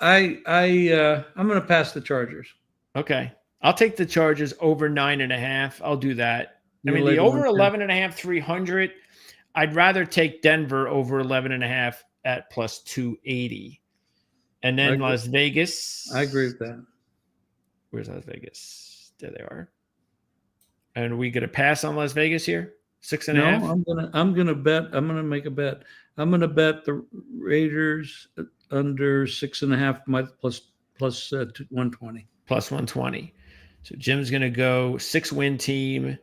S2: I'm going to pass the Chargers.
S1: Okay. I'll take the Chargers over 9.5. I'll do that. I mean, the over 11.5, 300. I'd rather take Denver over 11.5 at plus 280. And then Las Vegas.
S2: I agree with that.
S1: Where's Las Vegas? There they are. And are we going to pass on Las Vegas here? 6.5?
S2: No, I'm gonna bet. I'm gonna make a bet. I'm gonna bet the Raiders under 6.5 plus 120.
S1: Plus 120. So Jim's gonna go 6-win team.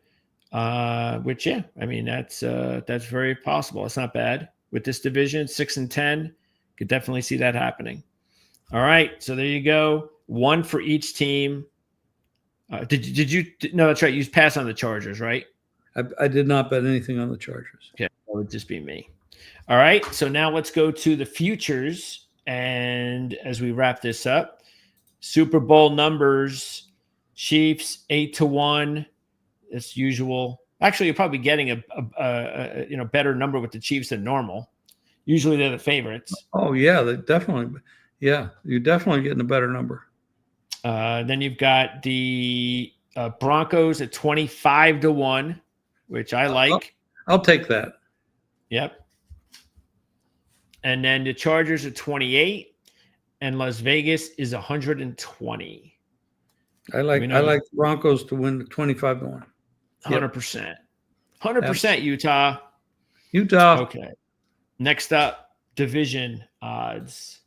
S1: Which I mean that's very possible. It's not bad with this division. 6-10. Could definitely see that happening. All right, so there you go. One for each team. Did you? No, that's right. You passed on the Chargers, right?
S2: I did not bet anything on the Chargers.
S1: Okay, that would just be me. All right, so now let's go to the futures, and as we wrap this up, Super Bowl numbers: Chiefs 8-1, as usual. Actually, you're probably getting a better number with the Chiefs than normal. Usually, they're the favorites.
S2: Oh yeah, they definitely. Yeah, you're definitely getting a better number.
S1: Then you've got the Broncos at 25-1. Which I like.
S2: I'll take that.
S1: Yep. And then the Chargers are 28, and Las Vegas is 120.
S2: I like the Broncos to win 25-1.
S1: 100%. 100% Utah.
S2: Utah.
S1: Okay. Next up, division odds.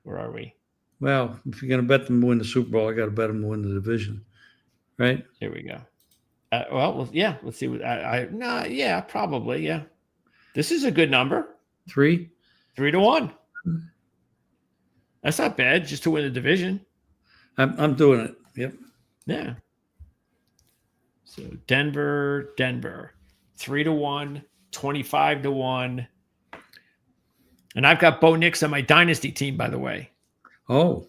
S1: Where are we?
S2: Well, if you're going to bet them to win the Super Bowl, I got to bet them to win the division. Right?
S1: Here we go. Yeah. Let's see what probably. Yeah. This is a good number. 3-1. That's not bad just to win the division.
S2: I'm doing it. Yep.
S1: Yeah. So Denver, 3-1, 25-1. And I've got Bo Nix on my dynasty team, by the way.
S2: Oh.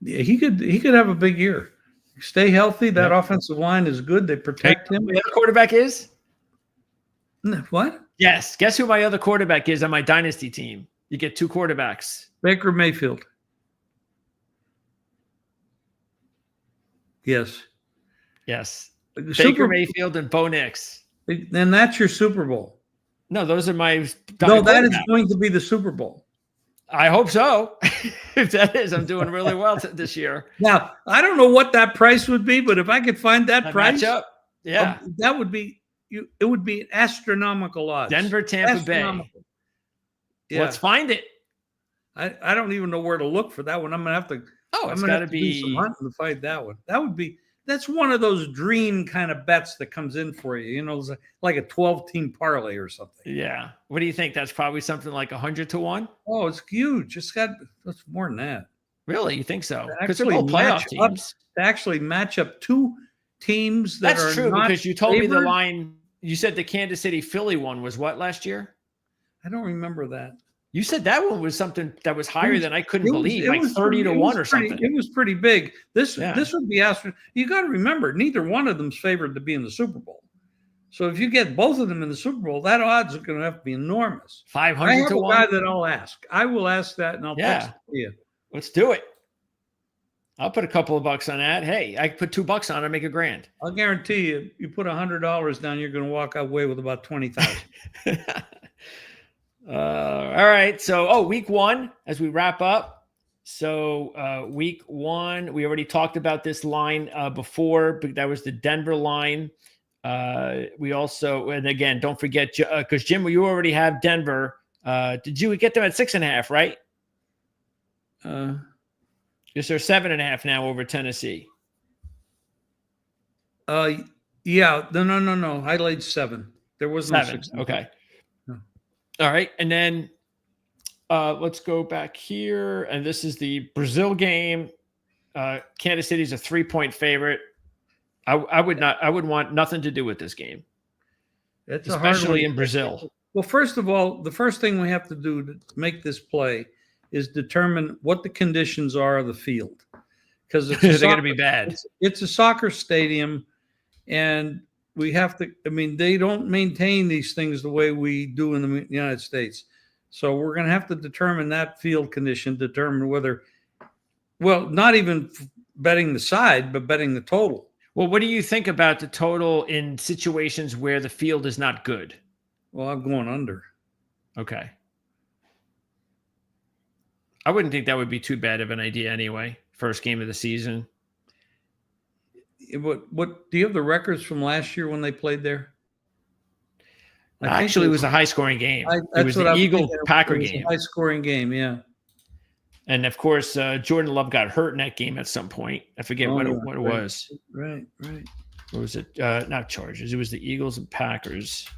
S2: Yeah, he could have a big year. Stay healthy. That offensive line is good. They protect him.
S1: The other quarterback is?
S2: What?
S1: Yes. Guess who my other quarterback is on my dynasty team? You get two quarterbacks.
S2: Baker Mayfield. Yes.
S1: Baker Mayfield and Bo Nix.
S2: Then that's your Super Bowl.
S1: No, those are my.
S2: No, that is going to be the Super Bowl.
S1: I hope so. If that is, I'm doing really well this year.
S2: Now, I don't know what that price would be, but if I could find that price,
S1: matchup,
S2: that would be it would be an astronomical odds.
S1: Denver, Tampa Bay.
S2: Yeah.
S1: Let's find it.
S2: I don't even know where to look for that one. I'm gonna have to.
S1: Oh,
S2: I'm
S1: it's
S2: gonna
S1: got
S2: have
S1: to
S2: to do some
S1: be.
S2: hunting to find that one. That's one of those dream kind of bets that comes in for you. You know, it's like a 12-team parlay or something.
S1: Yeah. What do you think? That's probably something like 100-1.
S2: Oh, it's huge. It's more than that.
S1: Really? You think so?
S2: To
S1: Because they're
S2: actually
S1: both playoff
S2: match up,
S1: teams.
S2: to actually match up two teams that
S1: That's
S2: are
S1: true,
S2: not
S1: because you told me the
S2: favored.
S1: line. You said the Kansas City Philly one was what last year?
S2: I don't remember that.
S1: You said that one was something that was higher than I couldn't believe,
S2: It
S1: like
S2: was
S1: 30-1 or
S2: pretty,
S1: something.
S2: it was pretty big. This
S1: Yeah.
S2: would be you got to remember, neither one of them's favored to be in the Super Bowl. So if you get both of them in the Super Bowl, that odds are going to have to be enormous.
S1: 500
S2: I have
S1: to
S2: a
S1: 1.
S2: guy that I'll ask. I will ask that, and I'll text it to you.
S1: Let's do it. I'll put a couple of bucks on that. Hey, I put $2 on it, make $1,000.
S2: I'll guarantee you, you put $100 down, you're going to walk away with about 20,000.
S1: All right. So, week 1 as we wrap up. So, week 1, we already talked about this line before, but that was the Denver line. We also, and again, don't forget, because Jim, you already have Denver. Did you get them at 6.5, right? Because they're 7.5 now over Tennessee.
S2: Yeah. No. I laid 7. There was no
S1: 7.
S2: 6.
S1: Okay.
S2: No.
S1: All right. And then let's go back here. And this is the Brazil game. Kansas City's a 3-point favorite. I would want nothing to do with this game.
S2: It's
S1: especially in Brazil.
S2: Well, first of all, the first thing we have to do to make this play is determine what the conditions are of the field, because they're
S1: going to be bad.
S2: It's a soccer stadium, and we have to. I mean, they don't maintain these things the way we do in the United States, so we're going to have to determine that field condition, determine whether, well, not even betting the side, but betting the total.
S1: Well, what do you think about the total in situations where the field is not good?
S2: Well, I'm going under.
S1: Okay. I wouldn't think that would be too bad of an idea anyway. First game of the season.
S2: What do you have the records from last year when they played there?
S1: Actually, it was a high-scoring game. It was the Eagle-Packer game.
S2: A high-scoring game, yeah.
S1: And, of course, Jordan Love got hurt in that game at some point. I forget what it was.
S2: Right.
S1: What was it? Not Chargers. It was the Eagles and Packers.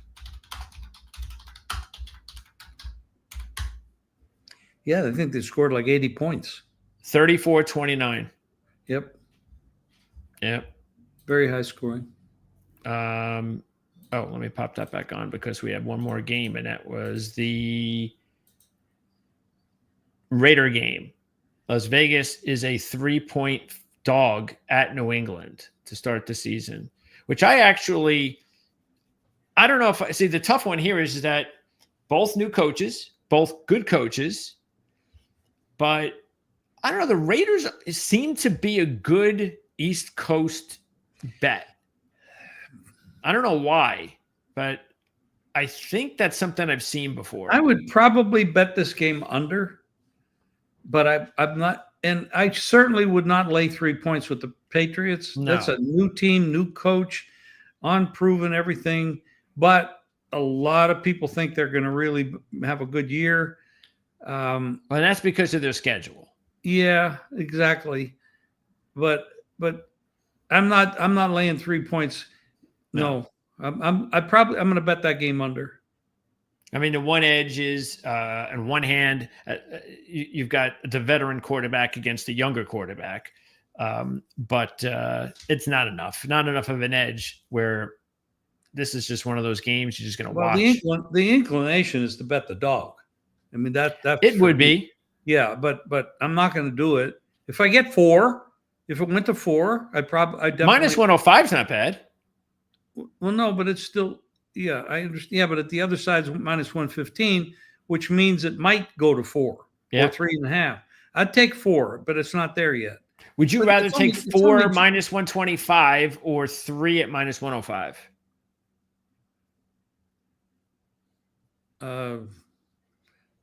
S2: Yeah, I think they scored like 80 points.
S1: 34-29.
S2: Yep.
S1: Very
S2: high scoring.
S1: Let me pop that back on because we have one more game, and that was the Raider game. Las Vegas is a 3-point dog at New England to start the season, which I don't know if I see. The tough one here is that both new coaches, both good coaches, but I don't know. The Raiders seem to be a good East Coast bet. I don't know why, but I think that's something I've seen before.
S2: I would probably bet this game under, but I'm not, and I certainly would not lay 3 points with the Patriots.
S1: No.
S2: That's a new team, new coach, unproven everything, but a lot of people think they're going to really have a good year.
S1: And that's because of their schedule.
S2: Yeah, exactly. But I'm not laying 3 points. No. I'm going to bet that game under.
S1: I mean, the one edge is on one hand, you've got the veteran quarterback against the younger quarterback, but it's not enough of an edge where this is just one of those games you're just going to watch.
S2: The inclination is to bet the dog. I mean, that
S1: it would be.
S2: Yeah, but I'm not going to do it. If I get 4, if it went to 4, I definitely
S1: minus 105 is not bad.
S2: Well, no, but it's still, yeah, I understand. Yeah, but at the other side's minus 115, which means it might go to 4 or 3.5. I'd take 4, but it's not there yet.
S1: Would you rather take 4 minus 125 or 3 at minus 105?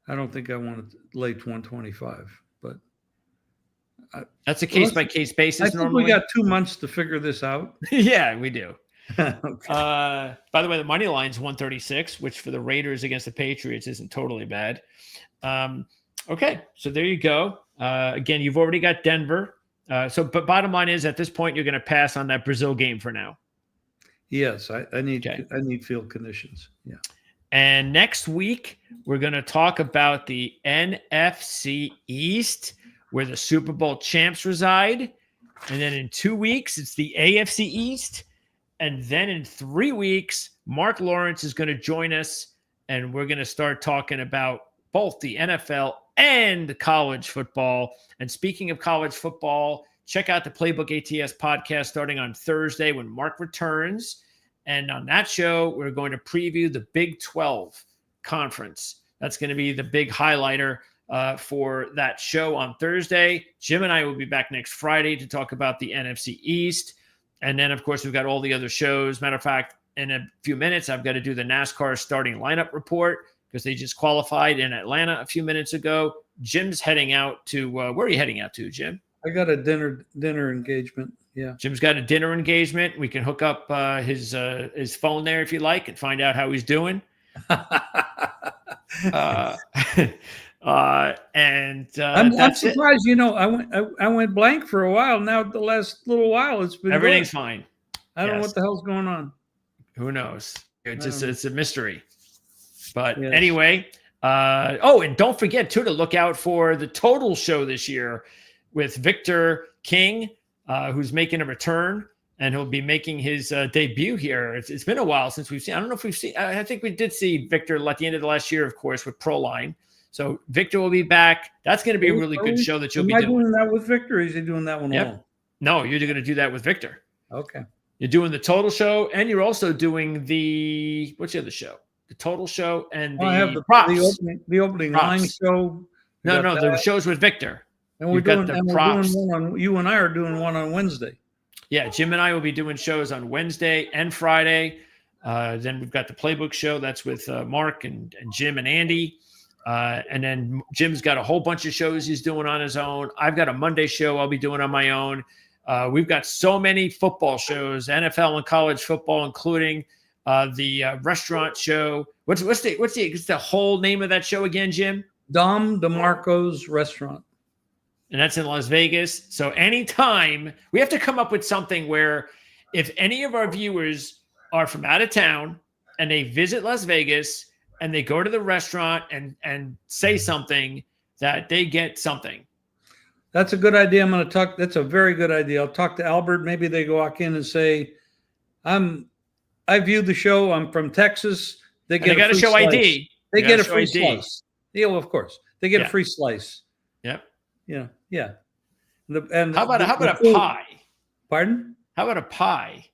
S2: I don't think I want to lay 125, but
S1: that's a case-by-case basis.
S2: I think
S1: normally
S2: we got 2 months to figure this out.
S1: Yeah, we do.
S2: Okay.
S1: By the way, the money line's 136, which for the Raiders against the Patriots isn't totally bad. Okay, so there you go. Again, you've already got Denver. But bottom line is, at this point, you're going to pass on that Brazil game for now.
S2: Yes, I need
S1: Okay.
S2: I need field conditions. Yeah.
S1: And next week, we're going to talk about the NFC East, where the Super Bowl champs reside. And then in 2 weeks, it's the AFC East. And then in 3 weeks, Mark Lawrence is going to join us, and we're going to start talking about both the NFL and college football. And speaking of college football, check out the Playbook ATS podcast starting on Thursday when Mark returns. And on that show, we're going to preview the Big 12 conference. That's going to be the big highlighter for that show on Thursday. Jim and I will be back next Friday to talk about the NFC East. And then, of course, we've got all the other shows. Matter of fact, in a few minutes, I've got to do the NASCAR starting lineup report because they just qualified in Atlanta a few minutes ago. Jim's heading out to where are you heading out to, Jim?
S2: I got a dinner engagement. Yeah.
S1: Jim's got a dinner engagement. We can hook up his phone there if you like and find out how he's doing. I'm
S2: surprised. You know, I went blank for a while. Now the last little while, it's been
S1: everything's
S2: good.
S1: fine.
S2: I don't know what the hell's going on.
S1: Who knows? It's a mystery. But
S2: yes.
S1: Anyway, and don't forget too to look out for the Total Show this year with Victor King, who's making a return, and he'll be making his debut here. It's been a while since we've seen. I don't know if we've seen. I think we did see Victor at the end of the last year, of course, with Proline. So Victor will be back. That's going to be a really good show that you'll be doing.
S2: Am I doing that with Victor, or is he doing that one alone?
S1: No, you're going to do that with Victor.
S2: Okay.
S1: You're doing the Total Show, and you're also doing what's the other show? The Total Show and
S2: I have
S1: props.
S2: The opening line show.
S1: No, the show's with Victor.
S2: And we're doing one on. You and I are doing one on Wednesday.
S1: Yeah, Jim and I will be doing shows on Wednesday and Friday. Then we've got the Playbook show. That's with Mark and Jim and Andy. And then Jim's got a whole bunch of shows he's doing on his own. I've got a Monday show I'll be doing on my own. We've got so many football shows, NFL and college football, including the restaurant show. What's the whole name of that show again, Jim?
S2: Dom DeMarco's Restaurant.
S1: And that's in Las Vegas. So anytime, we have to come up with something where if any of our viewers are from out of town and they visit Las Vegas and they go to the restaurant and say something, that they get something.
S2: That's a good idea. I'm going to talk. That's a very good idea. I'll talk to Albert. Maybe they go walk in and say, I viewed the show. I'm from Texas. They got a
S1: show
S2: slice.
S1: ID.
S2: They get a free slice. Yeah, well, of course. They get a free slice.
S1: Yep.
S2: Yeah.
S1: How about a pie?
S2: Pardon?
S1: How about a pie?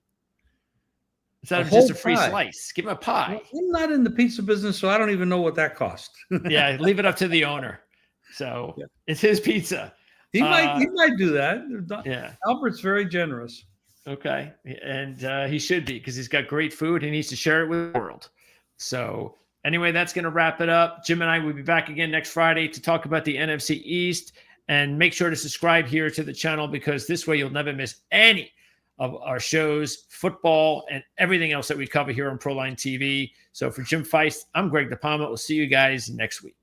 S1: Instead of just a free slice, give him a pie.
S2: Well, I'm not in the pizza business, so I don't even know what that costs.
S1: Yeah, leave it up to the owner. So It's his pizza.
S2: He might do that.
S1: Yeah.
S2: Albert's very generous.
S1: Okay. And he should be, because he's got great food. He needs to share it with the world. So anyway, that's going to wrap it up. Jim and I will be back again next Friday to talk about the NFC East. And make sure to subscribe here to the channel, because this way you'll never miss any of our shows, football, and everything else that we cover here on Proline TV. So for Jim Feist, I'm Greg DePalma. We'll see you guys next week.